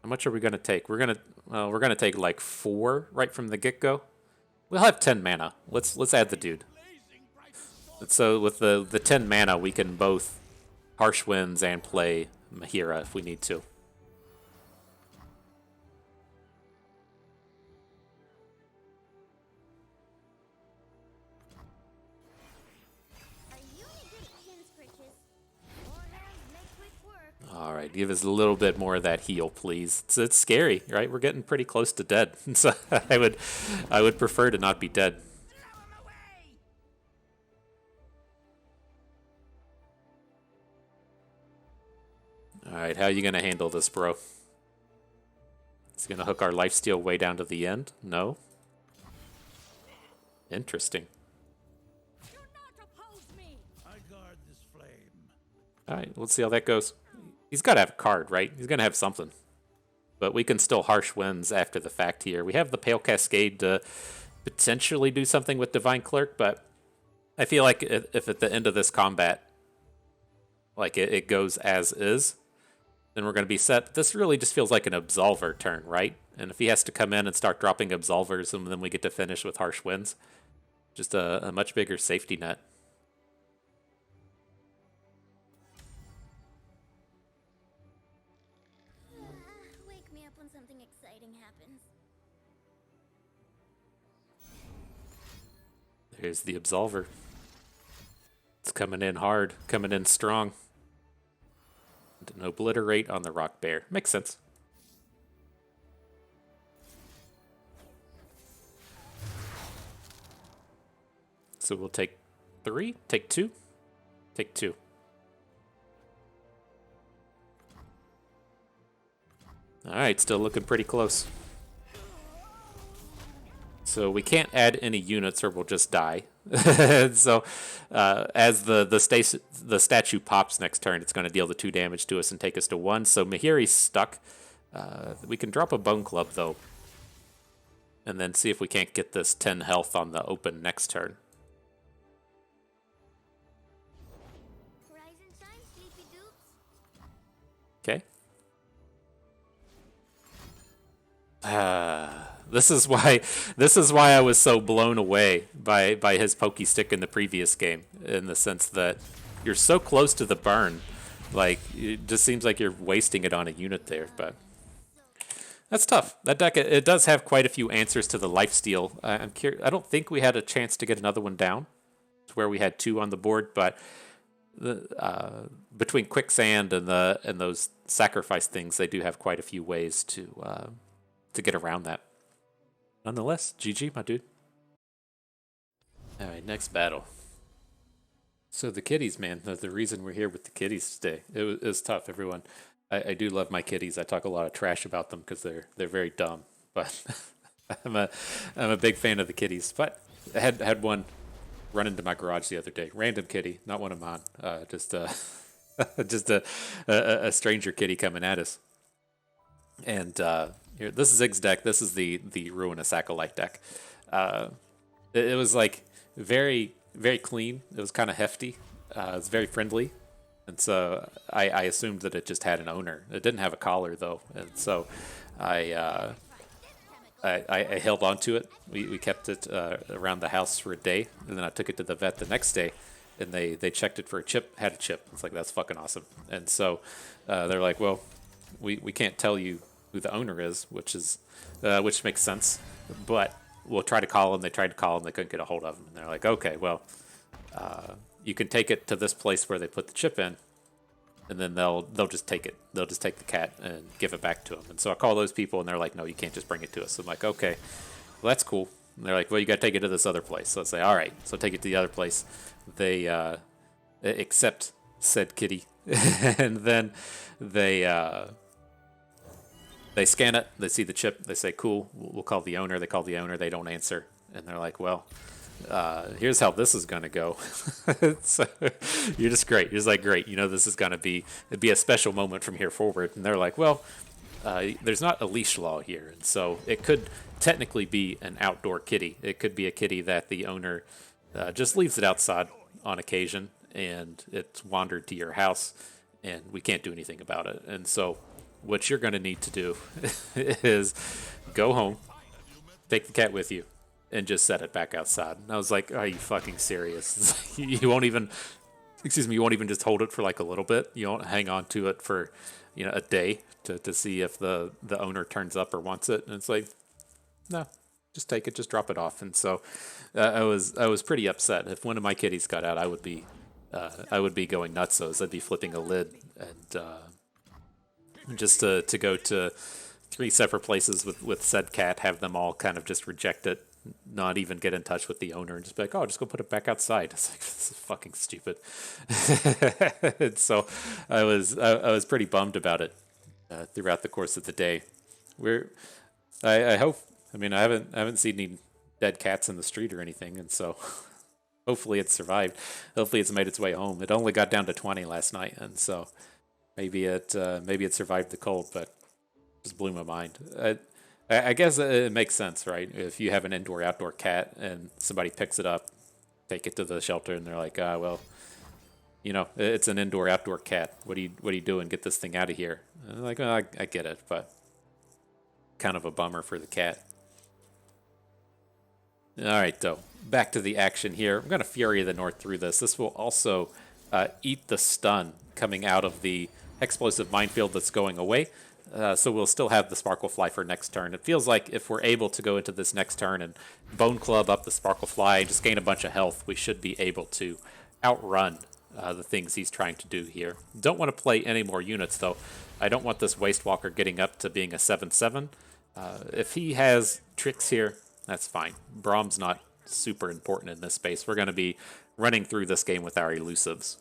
How much are we gonna take? We're gonna take like 4 right from the get-go. We'll have 10 mana. Let's add the dude. And so with the 10 mana, we can both Harsh Winds and play Mahira if we need to. All right, give us a little bit more of that heal, please. It's scary, right? We're getting pretty close to dead, so I would prefer to not be dead. All right, how are you gonna handle this, bro? Is he gonna hook our lifesteal way down to the end? No. Interesting. All right, let's see how that goes. He's got to have a card, right? He's going to have something. But we can still Harsh Winds after the fact here. We have the Pale Cascade to potentially do something with Divine Clerk, but I feel like if at the end of this combat, like it goes as is, then we're going to be set. This really just feels like an Absolver turn, right? And if he has to come in and start dropping Absolvers, and then we get to finish with Harsh Winds, just a much bigger safety net. There's the Absolver. It's coming in hard, coming in strong. An Obliterate on the Rock Bear. Makes sense. So we'll take 3, take 2, take 2. Alright, still looking pretty close. So we can't add any units or we'll just die. So as the statue pops next turn, it's going to deal the 2 damage to us and take us to 1. So Mahiri's stuck. We can drop a Bone Club, though. And then see if we can't get this 10 health on the open next turn. Okay. This is why I was so blown away by his pokey stick in the previous game, in the sense that you're so close to the burn, like it just seems like you're wasting it on a unit there. But that's tough. That deck, it does have quite a few answers to the lifesteal. I'm curious. I don't think we had a chance to get another one down, to where we had 2 on the board, but between quicksand and those sacrifice things, they do have quite a few ways to get around that. Nonetheless, GG, my dude. All right, next battle. So the kitties, man, the reason we're here with the kitties today, it was tough, everyone. I do love my kitties. I talk a lot of trash about them because they're very dumb, but I'm a big fan of the kitties. But I had one run into my garage the other day. Random kitty, not one of mine. Just a stranger kitty coming at us. And here, this is Zig's deck. This is the Ruinous Acolyte deck. It was like very, very clean. It was kind of hefty. It was very friendly. And so I assumed that it just had an owner. It didn't have a collar, though. And so I held on to it. We kept it around the house for a day. And then I took it to the vet the next day. And they checked it for a chip, had a chip. It's like, that's fucking awesome. And so they're like, well, we can't tell you who the owner is, which makes sense. But we'll try to call him. They tried to call him. They couldn't get a hold of him. And they're like, okay, well, you can take it to this place where they put the chip in, and then they'll just take it. They'll just take the cat and give it back to him. And so I call those people, and they're like, no, you can't just bring it to us. So I'm like, okay, well, that's cool. And they're like, well, you got to take it to this other place. So I say, all right. So take it to the other place. They accept said kitty and then they they scan it, they see the chip, they say, cool, we'll call the owner. They call the owner, they don't answer. And they're like, well, here's how this is going to go. So, you're just great. You're just like, great. You know, this is going to be, it'd be a special moment from here forward. And they're like, well, there's not a leash law here. And so it could technically be an outdoor kitty. It could be a kitty that the owner just leaves it outside on occasion and it's wandered to your house and we can't do anything about it. And so what you're going to need to do is go home, take the cat with you, and just set it back outside. And I was like, are you fucking serious? You won't even, excuse me, you won't even just hold it for like a little bit. You won't hang on to it for, you know, a day to see if the owner turns up or wants it. And it's like, no, just take it, just drop it off. And so I was pretty upset. If one of my kitties got out, I would be going nutsos. I'd be flipping a lid and just to go to 3 separate places with said cat, have them all kind of just reject it, not even get in touch with the owner, and just be like, oh, just go put it back outside. It's like, this is fucking stupid. And so I was pretty bummed about it throughout the course of the day. I hope, I mean, I haven't seen any dead cats in the street or anything, and so hopefully it survived. Hopefully it's made its way home. It only got down to 20 last night, and so maybe it survived the cold, but just blew my mind. I guess it makes sense, right? If you have an indoor-outdoor cat and somebody picks it up, take it to the shelter, and they're like, well, you know, it's an indoor-outdoor cat. What are you doing? Get this thing out of here. And I'm like, well, I get it, but kind of a bummer for the cat. All right, though. Back to the action here. I'm going to Fury of the North through this. This will also eat the stun coming out of the explosive minefield that's going away. So we'll still have the Sparkle Fly for next turn. It feels like if we're able to go into this next turn and Bone Club up the Sparkle Fly, just gain a bunch of health, we should be able to outrun the things he's trying to do here. Don't want to play any more units, though. I don't want this Waste Walker getting up to being a 7/7. If he has tricks here, that's fine. Braum's not super important in this space. We're going to be running through this game with our elusives.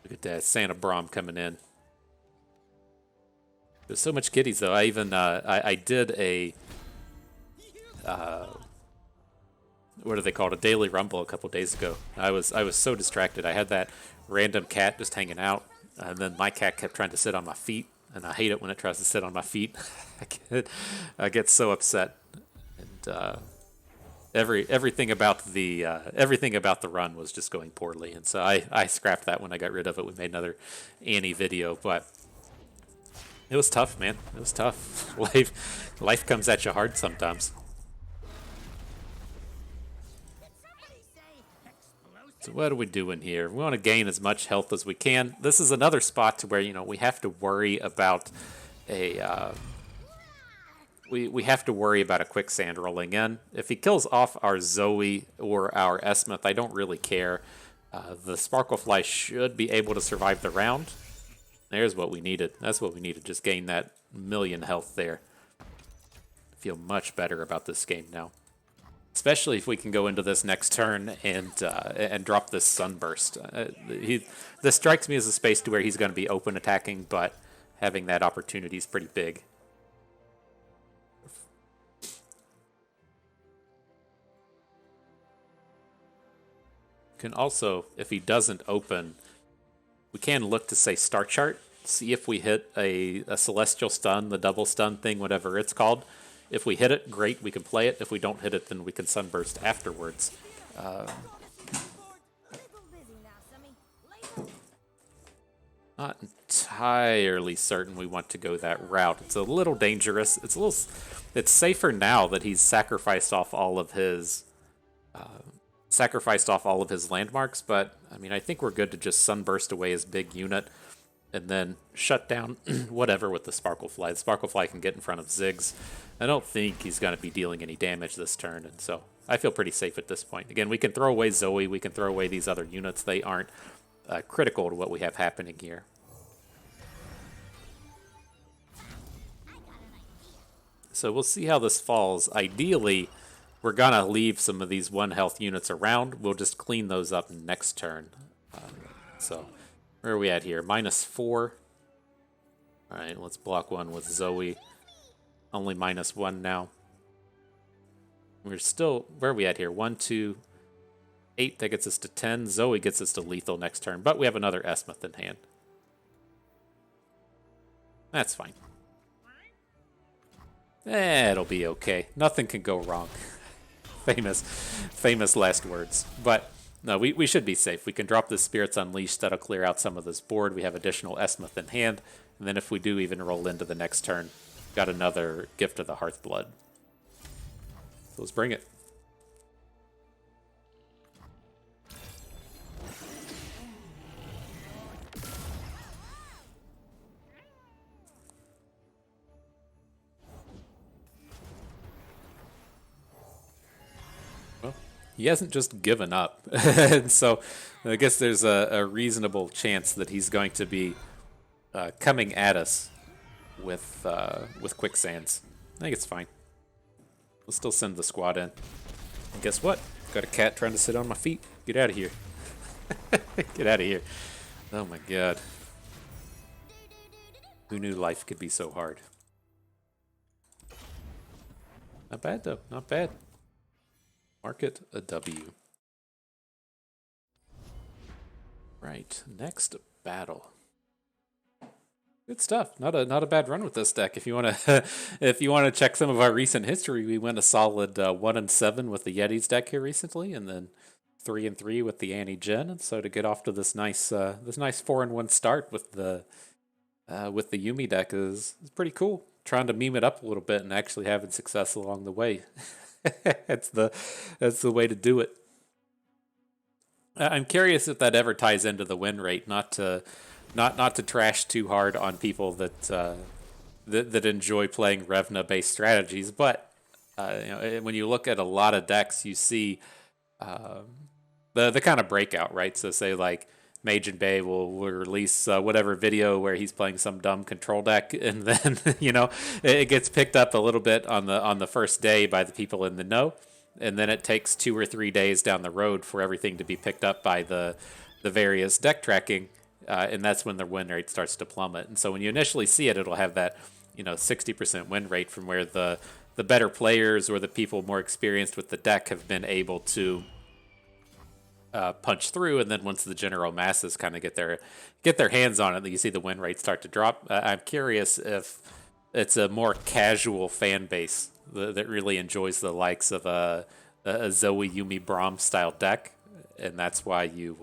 Look at that, Santa Braum coming in. There's so much kitties, though. I even I did a what are they called? A daily rumble a couple days ago. I was so distracted. I had that random cat just hanging out, and then my cat kept trying to sit on my feet, and I hate it when it tries to sit on my feet. I get so upset, and everything about the run was just going poorly, and so I scrapped that when I got rid of it. We made another Annie video, but it was tough, man. It was tough. Life comes at you hard sometimes. So what are we doing here? We want to gain as much health as we can. This is another spot where, you know, we have to worry about a we have to worry about a quicksand rolling in. If he kills off our Zoe or our Esmuth, I don't really care. The Sparklefly should be able to survive the round. There's what we needed. That's what we needed. Just gain that 1,000,000 health there. I feel much better about this game now. Especially if we can go into this next turn and drop this Sunburst. This strikes me as a space to where he's going to be open attacking, but having that opportunity is pretty big. Can also, if he doesn't open, we can look to say Star Chart, see if we hit a Celestial Stun, the double stun thing, whatever it's called. If we hit it, great, we can play it. If we don't hit it, then we can Sunburst afterwards. Not entirely certain we want to go that route. It's a little dangerous. It's safer now that he's sacrificed off all of his landmarks, but I mean, I think we're good to just Sunburst away his big unit and then shut down whatever with the Sparklefly. The Sparklefly can get in front of Ziggs. I don't think he's going to be dealing any damage this turn, and so I feel pretty safe at this point. Again, we can throw away Zoe, we can throw away these other units. They aren't critical to what we have happening here. So we'll see how this falls. Ideally, we're gonna leave some of these 1 health units around. We'll just clean those up next turn. So where are we at here? -4. All right, let's block 1 with Zoe. Only -1 now. We're still, where are we at here? 1, 2, 8. That gets us to 10. Zoe gets us to lethal next turn, but we have another Esmuth in hand. That's fine. It'll be okay. Nothing can go wrong. famous last words. But no, we should be safe. We can drop the Spirits Unleashed. That'll clear out some of this board. We have additional Esmuth in hand. And then if we do even roll into the next turn, got another Gift of the Hearthblood. So let's bring it. He hasn't just given up. And so I guess there's a reasonable chance that he's going to be coming at us with quicksands. I think it's fine. We'll still send the squad in. And guess what? Got a cat trying to sit on my feet. Get out of here. Get out of here. Oh my god. Who knew life could be so hard? Not bad though. Not bad. Mark it a W. Right, next battle. Good stuff. Not a bad run with this deck. If you want to if you want to check some of our recent history, we went a solid 1-7 with the Yetis deck here recently, and then 3-3 with the Annie Jin. And so to get off to this nice 4-1 start with the Yuumi deck is pretty cool. Trying to meme it up a little bit and actually having success along the way. That's the way to do it. I'm curious if that ever ties into the win rate. Not to trash too hard on people that enjoy playing Revna based strategies, but when you look at a lot of decks, you see the kind of breakout, right? So say like Mage and Bay will release whatever video where he's playing some dumb control deck, and then it gets picked up a little bit on the first day by the people in the know, and then it takes 2 or 3 days down the road for everything to be picked up by the various deck tracking, and that's when the win rate starts to plummet. And so when you initially see it, it'll have that 60% win rate from where the better players or the people more experienced with the deck have been able to punch through, and then once the general masses kind of get their hands on it, you see the win rate start to drop. I'm curious if it's a more casual fan base that really enjoys the likes of a Zoe Yuumi Braum style deck, and that's why you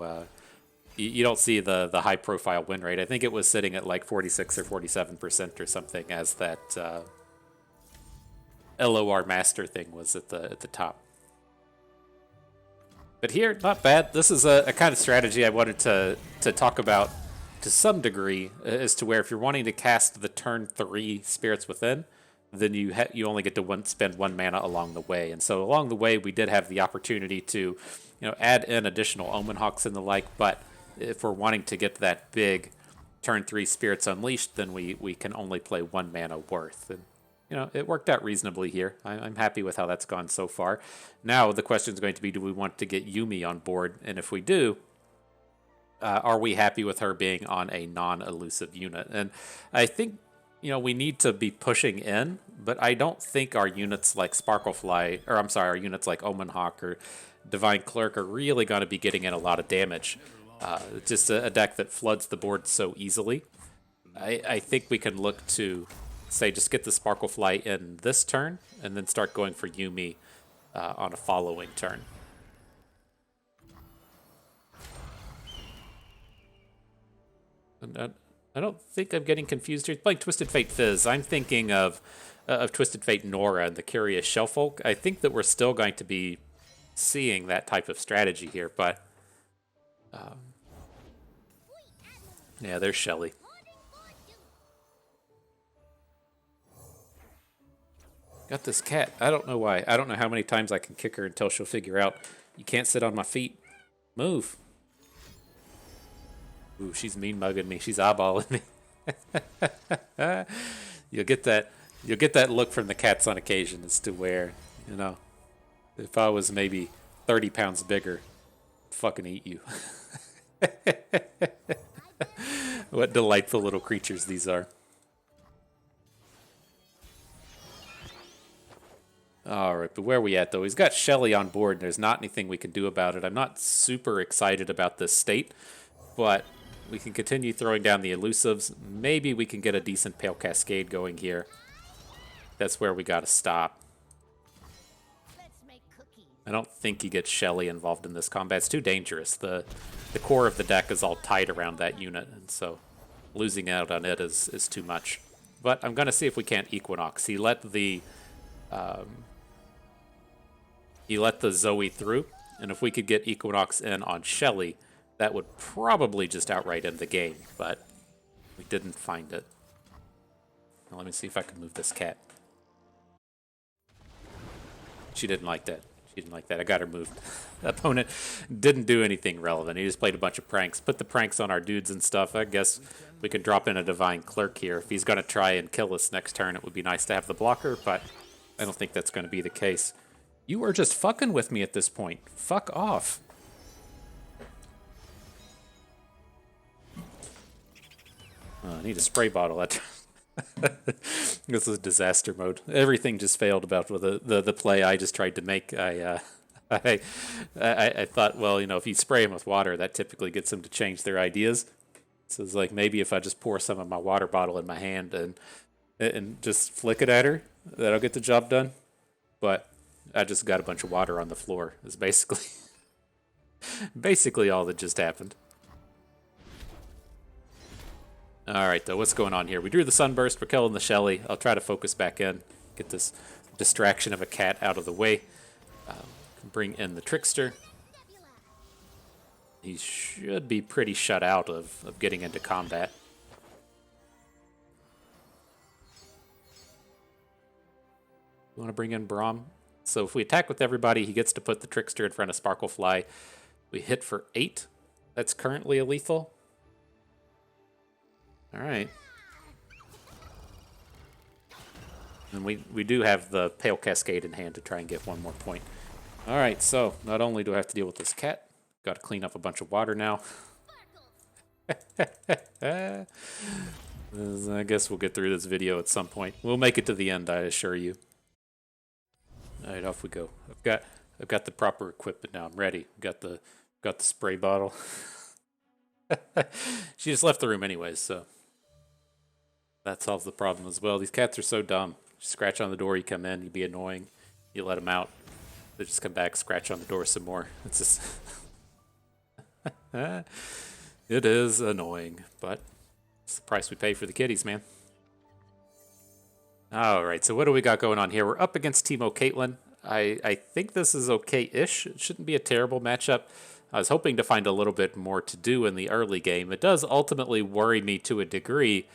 don't see the high profile win rate. I think it was sitting at like 46 or 47% or something as that LOR master thing was at the top. But here, not bad. This is a kind of strategy I wanted to talk about to some degree, as to where if you're wanting to cast the turn 3 Spirits Within, then you only get to spend 1 mana along the way. And so along the way, we did have the opportunity to add in additional Omen Hawks and the like, but if we're wanting to get that big turn 3 Spirits Unleashed, then we can only play 1 mana worth. And it worked out reasonably here. I'm happy with how that's gone so far. Now the question is going to be, do we want to get Yuumi on board? And if we do, are we happy with her being on a non-elusive unit? And I think we need to be pushing in, but I don't think our units like our units like Omen Hawk or Divine Clerk are really going to be getting in a lot of damage. It's just a deck that floods the board so easily. I think we can look to say just get the Sparklefly in this turn and then start going for Yuumi on a following turn. And I don't think I'm getting confused here. Playing Twisted Fate Fizz, I'm thinking of Twisted Fate Nora and the Curious Shellfolk. I think that we're still going to be seeing that type of strategy here, but yeah, there's Shelly. Got this cat. I don't know why. I don't know how many times I can kick her until she'll figure out you can't sit on my feet. Move. Ooh, she's mean mugging me. She's eyeballing me. You'll get that look from the cats on occasion as to where, If I was maybe 30 pounds bigger, I'd fucking eat you. What delightful little creatures these are. Alright, but where are we at, though? He's got Shelly on board, and there's not anything we can do about it. I'm not super excited about this state, but we can continue throwing down the elusives. Maybe we can get a decent Pale Cascade going here. That's where we gotta stop. I don't think he gets Shelly involved in this combat. It's too dangerous. The core of the deck is all tied around that unit, and so losing out on it is too much. But I'm going to see if we can't Equinox. He let the Zoe through, and if we could get Equinox in on Shelly, that would probably just outright end the game, but we didn't find it. Now, let me see if I can move this cat. She didn't like that. She didn't like that. I got her moved. The opponent didn't do anything relevant. He just played a bunch of pranks. Put the pranks on our dudes and stuff. I guess we could drop in a Divine Clerk here. If he's going to try and kill us next turn, it would be nice to have the blocker, but I don't think that's going to be the case. You are just fucking with me at this point. Fuck off. I need a spray bottle. This is disaster mode. Everything just failed about the play I just tried to make. I thought, well, you know, if you spray them with water, that typically gets them to change their ideas. So it's like maybe if I just pour some of my water bottle in my hand and just flick it at her, that'll get the job done. But I just got a bunch of water on the floor. Is basically all that just happened. Alright, though, what's going on here? We drew the Sunburst, we're killing the Shelly. I'll try to focus back in, get this distraction of a cat out of the way. Bring in the Trickster. He should be pretty shut out of getting into combat. You want to bring in Braum? So if we attack with everybody, he gets to put the Trickster in front of Sparklefly. We hit for 8. That's currently a lethal. Alright. And we do have the Pale Cascade in hand to try and get one more point. Alright, so not only do I have to deal with this cat, got to clean up a bunch of water now. I guess we'll get through this video at some point. We'll make it to the end, I assure you. Alright, off we go. I've got the proper equipment now. I'm ready. Got the spray bottle. She just left the room anyways, so that solves the problem as well. These cats are so dumb. You scratch on the door, you come in, you be annoying. You let them out. They just come back, scratch on the door some more. It's just... It is annoying, but it's the price we pay for the kitties, man. Alright, so what do we got going on here? We're up against Teemo Caitlyn. I think this is okay-ish. It shouldn't be a terrible matchup. I was hoping to find a little bit more to do in the early game. It does ultimately worry me to a degree,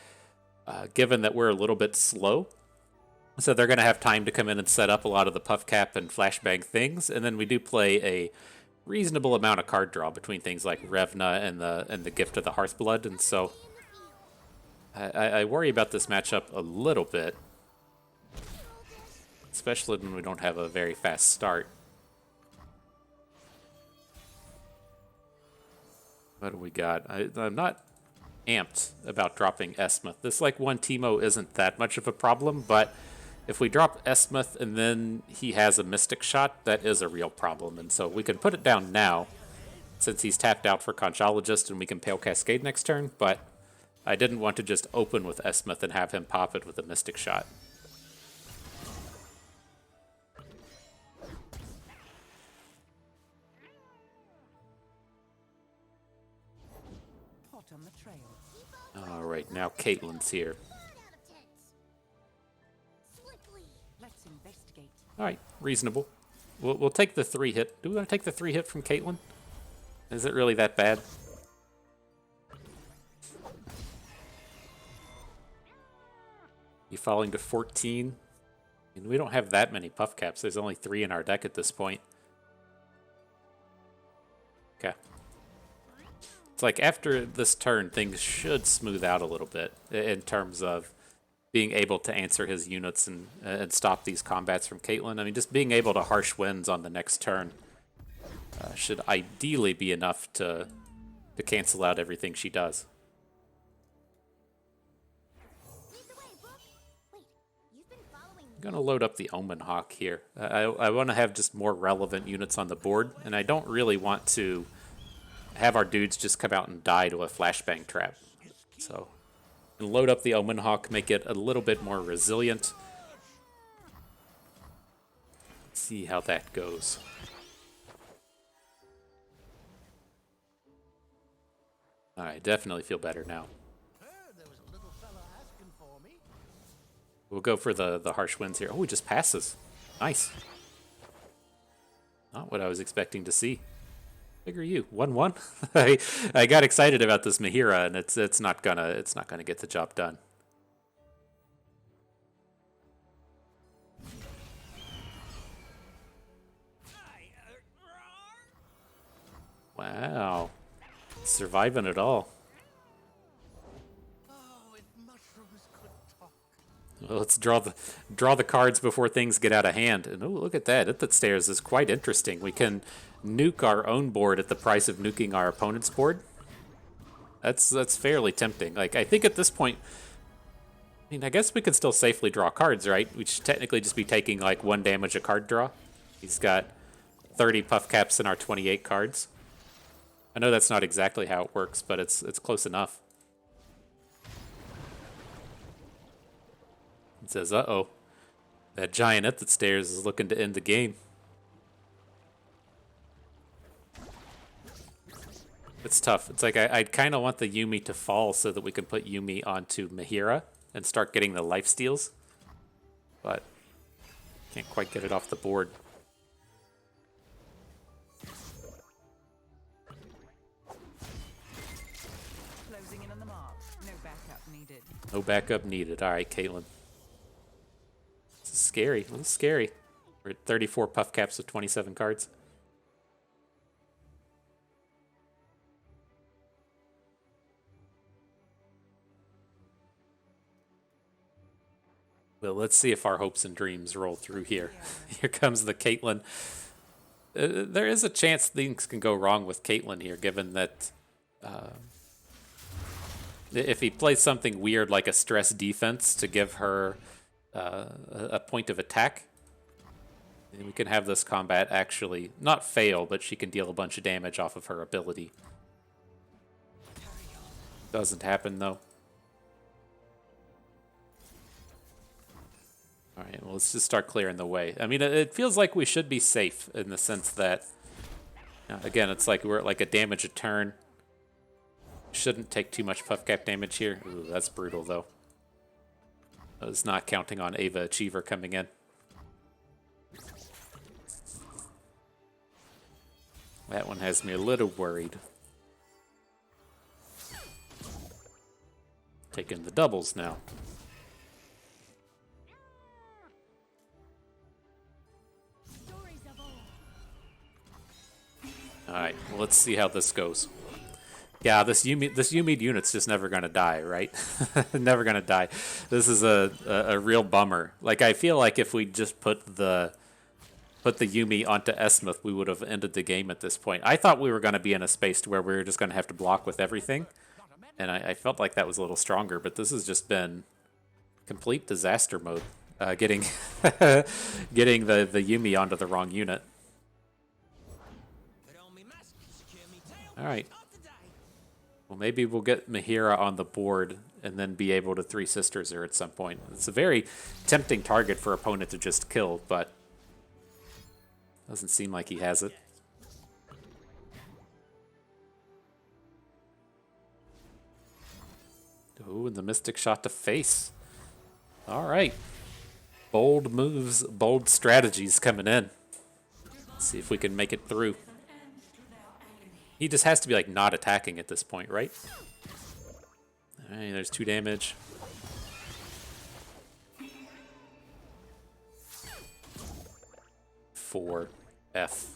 given that we're a little bit slow. So they're going to have time to come in and set up a lot of the puff cap and flashbang things, and then we do play a reasonable amount of card draw between things like Revna and the Gift of the Hearthblood, and so I worry about this matchup a little bit, especially when we don't have a very fast start. What do we got? I'm not amped about dropping Esmuth. This like one Teemo isn't that much of a problem, but if we drop Esmuth and then he has a Mystic Shot, that is a real problem. And so we can put it down now, since he's tapped out for Conchologist and we can Pale Cascade next turn, but I didn't want to just open with Esmuth and have him pop it with a Mystic Shot. Alright, now Caitlyn's here. Alright, reasonable. We'll take the 3-hit. Do we want to take the 3-hit from Caitlyn? Is it really that bad? You falling to 14? And we don't have that many puff caps. There's only 3 in our deck at this point. Okay. It's like after this turn, things should smooth out a little bit in terms of being able to answer his units and stop these combats from Caitlyn. I mean, just being able to harsh winds on the next turn should ideally be enough to cancel out everything she does. I'm going to load up the Omen Hawk here. I want to have just more relevant units on the board, and I don't really want to have our dudes just come out and die to a flashbang trap. So, load up the Omen Hawk, make it a little bit more resilient. Let's see how that goes. I definitely feel better now. We'll go for the harsh winds here. Oh, he just passes. Nice. Not what I was expecting to see. Figure you 1-1. I got excited about this Mahira, and it's not gonna get the job done. Wow, surviving it all. Well, let's draw the cards before things get out of hand. And oh, look at that! That stairs is quite interesting. We can nuke our own board at the price of nuking our opponent's board. That's fairly tempting. Like, I think at this point, I mean, I guess we can still safely draw cards, right? We should technically just be taking like 1 damage a card draw. He's got 30 puff caps in our 28 cards. I know that's not exactly how it works, but it's close enough. It says, uh-oh, that giant at the stairs is looking to end the game. It's tough. It's like I kind of want the Yuumi to fall so that we can put Yuumi onto Mahira and start getting the life steals, but can't quite get it off the board. Closing in on the mark. No backup needed. No backup needed. All right, Caitlyn. This is scary. A little scary. We're at 34 puff caps with 27 cards. Well, let's see if our hopes and dreams roll through here. Here comes the Caitlyn. There is a chance things can go wrong with Caitlyn here, given that if he plays something weird like a stress defense to give her a point of attack, then we can have this combat actually not fail, but she can deal a bunch of damage off of her ability. Doesn't happen though. All right, well, let's just start clearing the way. I mean, it feels like we should be safe in the sense that, again, it's like we're at like a damage a turn. Shouldn't take too much puff cap damage here. Ooh, that's brutal, though. I was not counting on Ava Achiever coming in. That one has me a little worried. Taking the doubles now. Alright, well, let's see how this goes. Yeah, this Yuumi unit's just never gonna die, right? Never gonna die. This is a real bummer. Like, I feel like if we just put the Yuumi onto Esmus, we would have ended the game at this point. I thought we were gonna be in a space to where we were just gonna have to block with everything. And I felt like that was a little stronger, but this has just been complete disaster mode. Getting getting the Yuumi onto the wrong unit. Alright. Well, maybe we'll get Mahira on the board and then be able to Three Sisters her at some point. It's a very tempting target for opponent to just kill, but doesn't seem like he has it. Ooh, and the Mystic Shot to face. Alright. Bold moves, bold strategies coming in. Let's see if we can make it through. He just has to be, like, not attacking at this point, right? Alright, there's 2 damage. Four. F.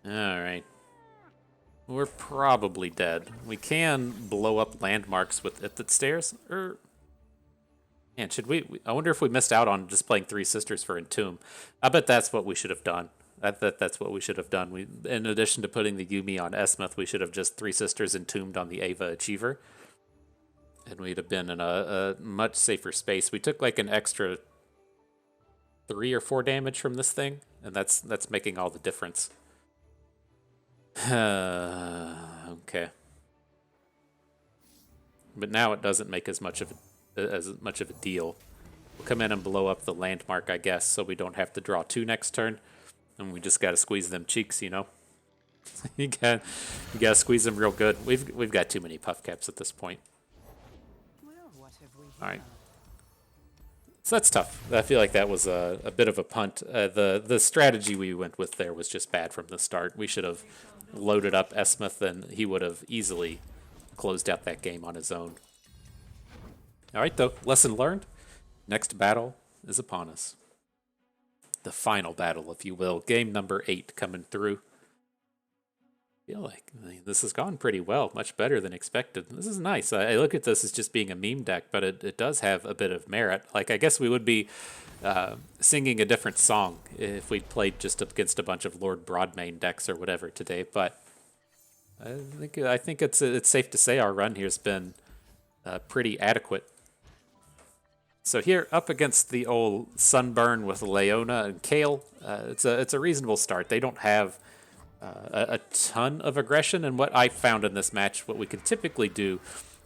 Alright. We're probably dead. We can blow up landmarks with it that stairs. Man, should I wonder if we missed out on just playing Three Sisters for Entomb. I bet that's what we should have done. That's what we should have done. In addition to putting the Yuumi on Esmuth, we should have just Three Sisters Entombed on the Ava Achiever. And we'd have been in a much safer space. We took like an extra 3 or 4 damage from this thing, and that's making all the difference. Okay. But now it doesn't make as much of a deal. We'll come in and blow up the landmark, I guess, so we don't have to draw 2 next turn, and we just gotta squeeze them cheeks, you know. you gotta squeeze them real good. We've got too many puff caps at this point. Well, what have we here? All right. So that's tough. I feel like that was a bit of a punt. The strategy we went with there was just bad from the start. We should have loaded up Esmuth, and he would have easily closed out that game on his own. All right, though. Lesson learned. Next battle is upon us. The final battle, if you will. Game number 8 coming through. I feel like this has gone pretty well. Much better than expected. This is nice. I look at this as just being a meme deck, but it does have a bit of merit. Like, I guess we would be singing a different song if we played just against a bunch of Lord Broadmain decks or whatever today, but I think it's safe to say our run here has been pretty adequate. So here, up against the old Sunburn with Leona and Kale, it's a reasonable start. They don't have a ton of aggression, and what I found in this match, what we can typically do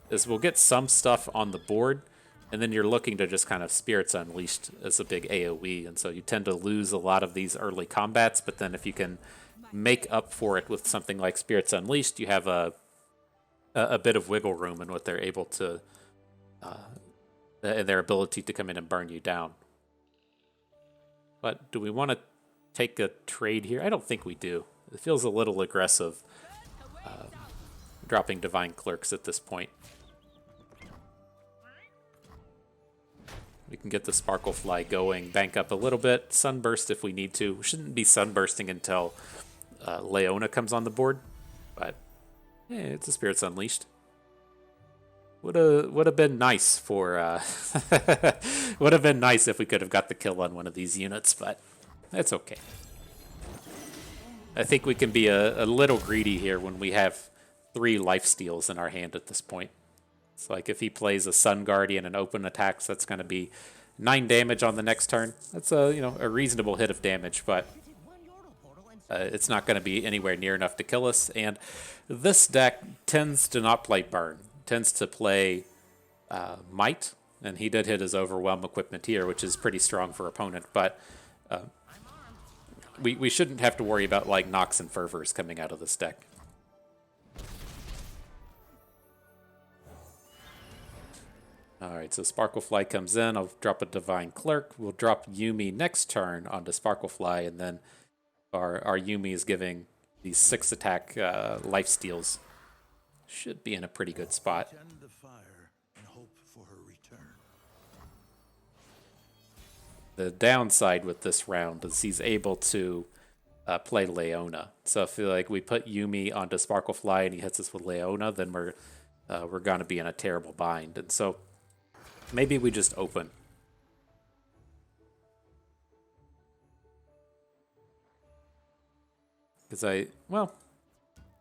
is we'll get some stuff on the board, and then you're looking to just kind of Spirits Unleashed as a big AoE, and so you tend to lose a lot of these early combats, but then if you can make up for it with something like Spirits Unleashed, you have a bit of wiggle room in what they're able to, in their ability to come in and burn you down. But do we want to take a trade here? I don't think we do. It feels a little aggressive, dropping Divine Clerks at this point. We can get the Sparklefly going, bank up a little bit, Sunburst if we need to. We shouldn't be Sunbursting until Leona comes on the board, but it's a Spirits Unleashed. Would have been nice for would have been nice if we could have got the kill on one of these units, but that's okay. I think we can be a little greedy here when we have 3 lifesteals in our hand at this point. It's like if he plays a Sun Guardian and open attacks, that's going to be 9 damage on the next turn. That's a reasonable hit of damage, but it's not going to be anywhere near enough to kill us. And this deck tends to not play Burn, tends to play Might, and he did hit his Overwhelm equipment here, which is pretty strong for opponent, but we shouldn't have to worry about like Nox and Fervors coming out of this deck. Alright, so Sparklefly comes in. I'll drop a Divine Clerk. We'll drop Yuumi next turn onto Sparklefly, and then our Yuumi is giving these 6 attack life steals. Should be in a pretty good spot. Tend the fire and hope for her return. The downside with this round is he's able to play Leona. So if like we put Yuumi onto Sparklefly and he hits us with Leona, then we're going to be in a terrible bind. And so maybe we just open. Because I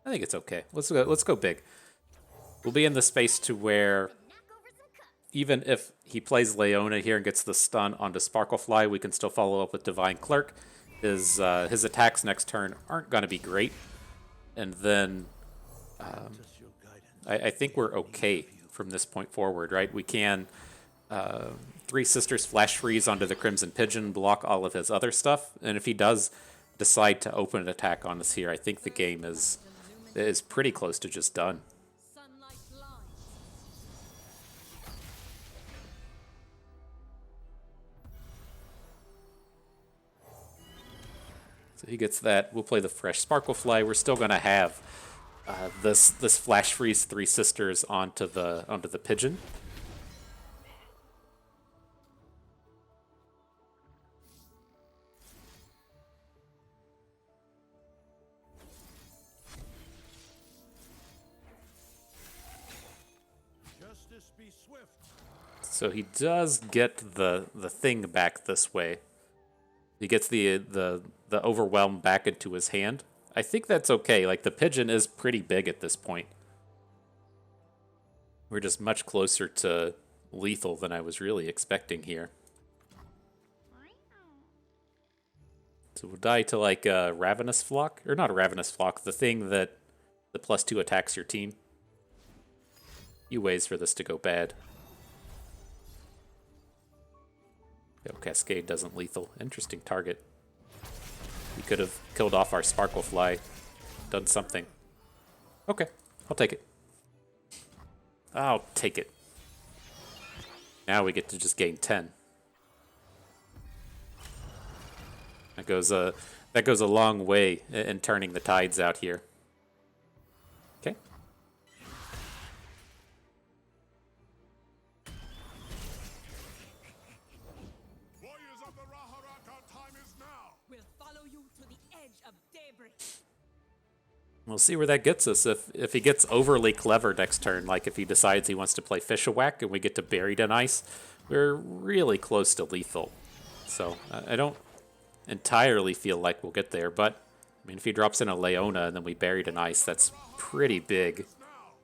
think it's okay. Let's go big. We'll be in the space to where even if he plays Leona here and gets the stun onto Sparklefly, we can still follow up with Divine Clerk. His attacks next turn aren't going to be great. And then I think we're okay from this point forward, right? We can Three Sisters Flash Freeze onto the Crimson Pigeon, block all of his other stuff. And if he does decide to open an attack on us here, I think the game is pretty close to just done. So he gets that. We'll play the fresh Sparklefly. We're still going to have this Flash Freeze Three Sisters onto the Pigeon. this be swift. So he does get the thing back this way. He gets the overwhelm back into his hand. I think that's okay. Like, the pigeon is pretty big at this point. We're just much closer to lethal than I was really expecting here. So we'll die to, like, a Ravenous Flock. Or not a Ravenous Flock, the thing that the +2 attacks your team. Few ways for this to go bad. Yo, Cascade doesn't lethal. Interesting target. We could have killed off our Sparklefly. Done something. Okay, I'll take it. I'll take it. Now we get to just gain 10. That goes a long way in turning the tides out here. Okay. Warriors of the Raharak, our time is now. We'll follow you to the edge of daybreak. We'll see where that gets us. If he gets overly clever next turn, like if he decides he wants to play Fish-a-Whack and we get to Buried in Ice, we're really close to lethal. So I don't entirely feel like we'll get there, but I mean, if he drops in a Leona and then we Buried in Ice, that's pretty big.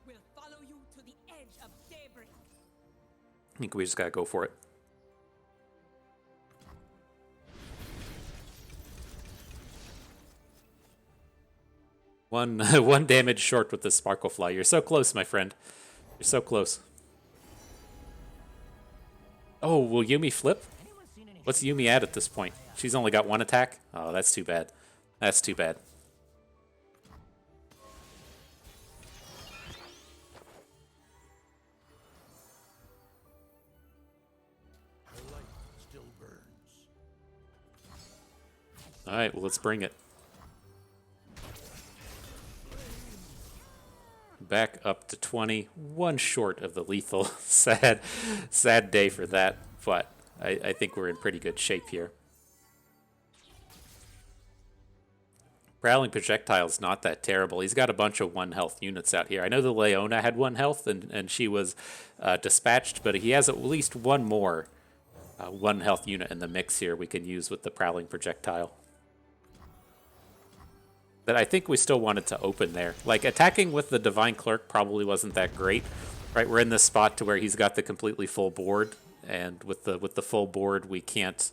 We'll follow you to the edge of daybreak. I think we just gotta go for it. One damage short with this Sparklefly. You're so close, my friend. You're so close. Oh, will Yuumi flip? What's Yuumi at this point? She's only got 1 attack? Oh, that's too bad. That's too bad. The light still burns. Alright, well, let's bring it. Back up to 20. 1 short of the lethal. Sad day for that, but I think we're in pretty good shape here. Prowling Projectile's not that terrible. He's got a bunch of 1 health units out here. I know the Leona had 1 health and she was dispatched, but he has at least 1 more 1 health unit in the mix here we can use with the Prowling Projectile. That I think we still wanted to open there. Like, attacking with the Divine Clerk probably wasn't that great. Right, we're in this spot to where he's got the completely full board, and with the full board we can't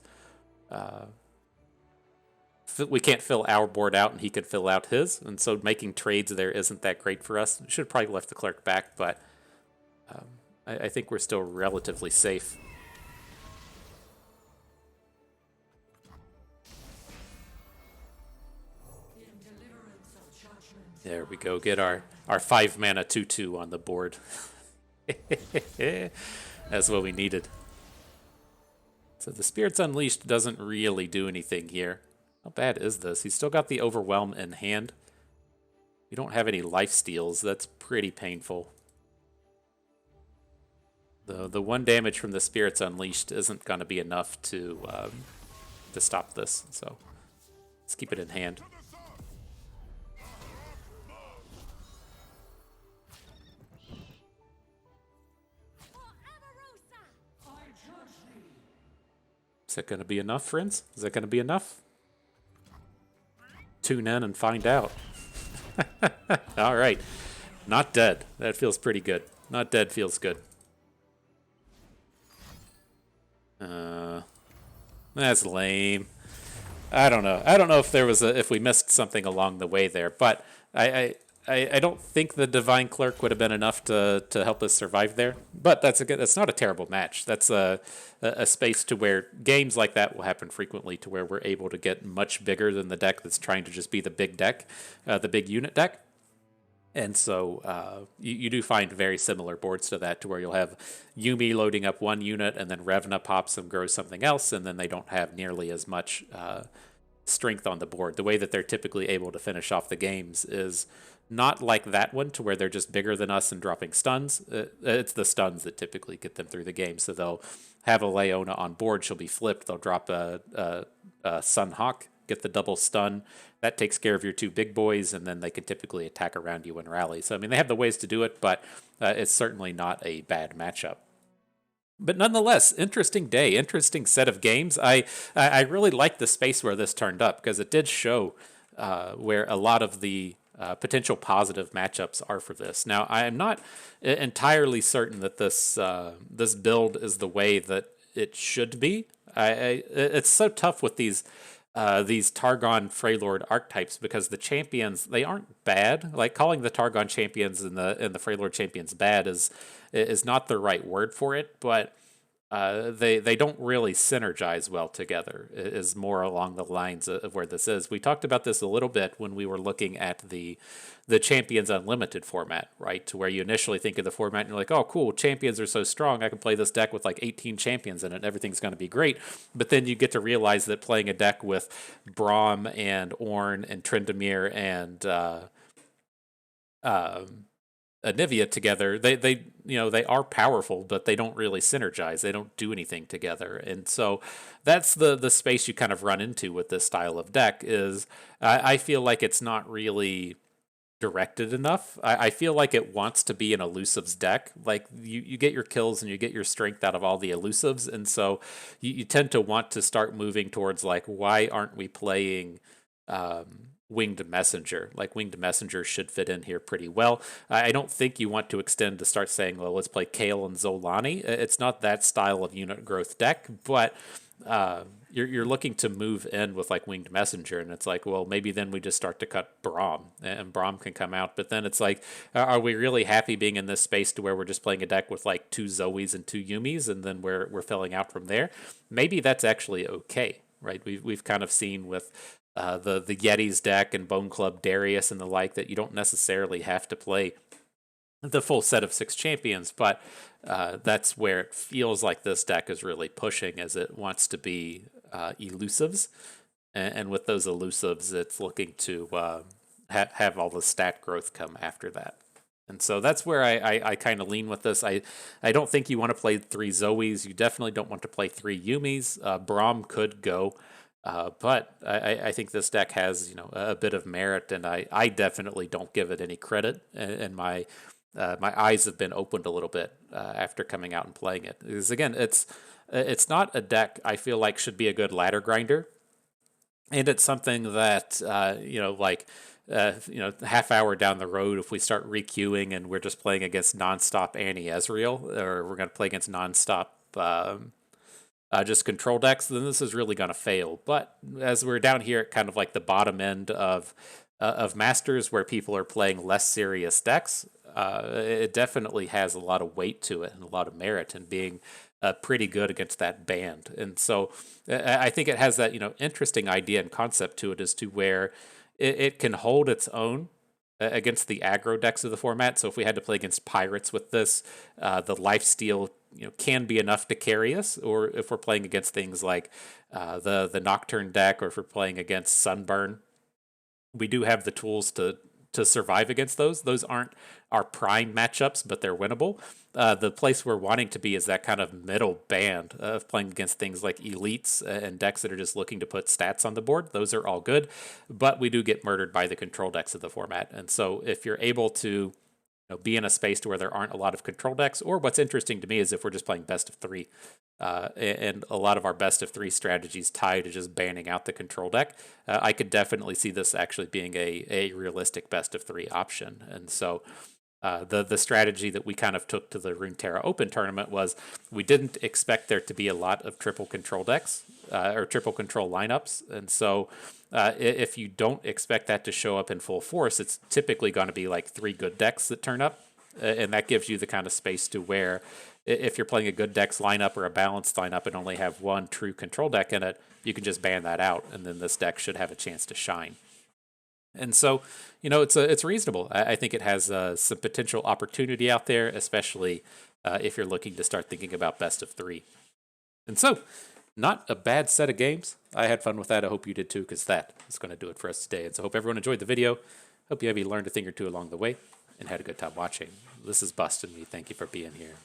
fill our board out, and he could fill out his. And so making trades there isn't that great for us. Should have probably left the Clerk back, but I think we're still relatively safe. There we go, get our 5 mana 2/2 on the board. That's what we needed. So the Spirits Unleashed doesn't really do anything here. How bad is this? He's still got the Overwhelm in hand. We don't have any life steals. That's pretty painful. The 1 damage from the Spirits Unleashed isn't going to be enough to stop this. So let's keep it in hand. Is that going to be enough, friends? Is that going to be enough? Tune in and find out. All right. Not dead. That feels pretty good. Not dead feels good. That's lame. I don't know. I don't know if we missed something along the way there, but I don't think the Divine Clerk would have been enough to help us survive there. But that's not a terrible match. That's a space to where games like that will happen frequently, to where we're able to get much bigger than the deck that's trying to just be the big deck, the big unit deck. And so you do find very similar boards to that, to where you'll have Yuumi loading up 1 unit, and then Revna pops and grows something else, and then they don't have nearly as much strength on the board. The way that they're typically able to finish off the games is not like that one, to where they're just bigger than us and dropping stuns. It's the stuns that typically get them through the game. So they'll have a Leona on board. She'll be flipped. They'll drop a Sun Hawk, get the double stun. That takes care of your 2 big boys, and then they can typically attack around you and rally. So, I mean, they have the ways to do it, but it's certainly not a bad matchup. But nonetheless, interesting day, interesting set of games. I really like the space where this turned up because it did show where a lot of the potential positive matchups are for this. Now, I am not entirely certain that this build is the way that it should be. It's so tough with these Targon Freylord archetypes because the champions, they aren't bad. Like calling the Targon champions and the Freylord champions bad is not the right word for it, but they don't really synergize well together, is more along the lines of where this is. We talked about this a little bit when we were looking at the Champions Unlimited format, right? To where you initially think of the format and you're like, oh, cool, champions are so strong, I can play this deck with like 18 champions in it, everything's going to be great. But then you get to realize that playing a deck with Braum and Ornn and Tryndamere and Anivia together, they are powerful, but they don't really synergize. They don't do anything together, and so that's the space you kind of run into with this style of deck. Is I feel like it's not really directed enough. I feel like it wants to be an elusives deck. Like you get your kills and you get your strength out of all the elusives, and so you tend to want to start moving towards like, why aren't we playing Winged Messenger? Like Winged Messenger should fit in here pretty well. I don't think you want to extend to start saying, well, let's play Kale and Zolani. It's not that style of unit growth deck, but you're looking to move in with like Winged Messenger, and it's like, well, maybe then we just start to cut Braum, and Braum can come out. But then it's like, are we really happy being in this space to where we're just playing a deck with like 2 Zoes and 2 Yumis, and then we're filling out from there? Maybe that's actually okay, right? We've kind of seen with the Yetis deck and Bone Club Darius and the like that you don't necessarily have to play the full set of 6 champions, but that's where it feels like this deck is really pushing, as it wants to be elusives, and with those elusives, it's looking to have all the stat growth come after that. And so that's where I kind of lean with this. I don't think you want to play 3 Zoes. You definitely don't want to play 3 Yumis. Braum could go. But I think this deck has a bit of merit, and I definitely don't give it any credit. And my eyes have been opened a little bit after coming out and playing it. Because again, it's not a deck I feel like should be a good ladder grinder, and it's something that half hour down the road, if we start requeuing and we're just playing against nonstop Annie Ezreal, or we're going to play against nonstop just control decks, then this is really going to fail. But as we're down here at kind of like the bottom end of Masters, where people are playing less serious decks, it definitely has a lot of weight to it and a lot of merit in being pretty good against that band. And so I think it has that interesting idea and concept to it, as to where it can hold its own against the aggro decks of the format. So if we had to play against Pirates with this, the lifesteal can be enough to carry us. Or if we're playing against things like the Nocturne deck, or if we're playing against Sunburn, we do have the tools to survive against those. Those aren't our prime matchups, but they're winnable. The place we're wanting to be is that kind of middle band of playing against things like elites and decks that are just looking to put stats on the board. Those are all good, but we do get murdered by the control decks of the format. And so if you're able to be in a space to where there aren't a lot of control decks, or what's interesting to me is if we're just playing best of 3, and a lot of our best of 3 strategies tie to just banning out the control deck, I could definitely see this actually being a realistic best of 3 option. And so the strategy that we kind of took to the Runeterra Open tournament was, we didn't expect there to be a lot of triple control decks or triple control lineups. And so if you don't expect that to show up in full force, it's typically going to be like 3 good decks that turn up. And that gives you the kind of space to where, if you're playing a good decks lineup or a balanced lineup and only have 1 true control deck in it, you can just ban that out, and then this deck should have a chance to shine. And so, it's reasonable. I think it has some potential opportunity out there, especially if you're looking to start thinking about best of 3. And so, not a bad set of games. I had fun with that. I hope you did too, because that is going to do it for us today. And so, hope everyone enjoyed the video. Hope you maybe learned a thing or two along the way and had a good time watching. This is Bust and me. Thank you for being here.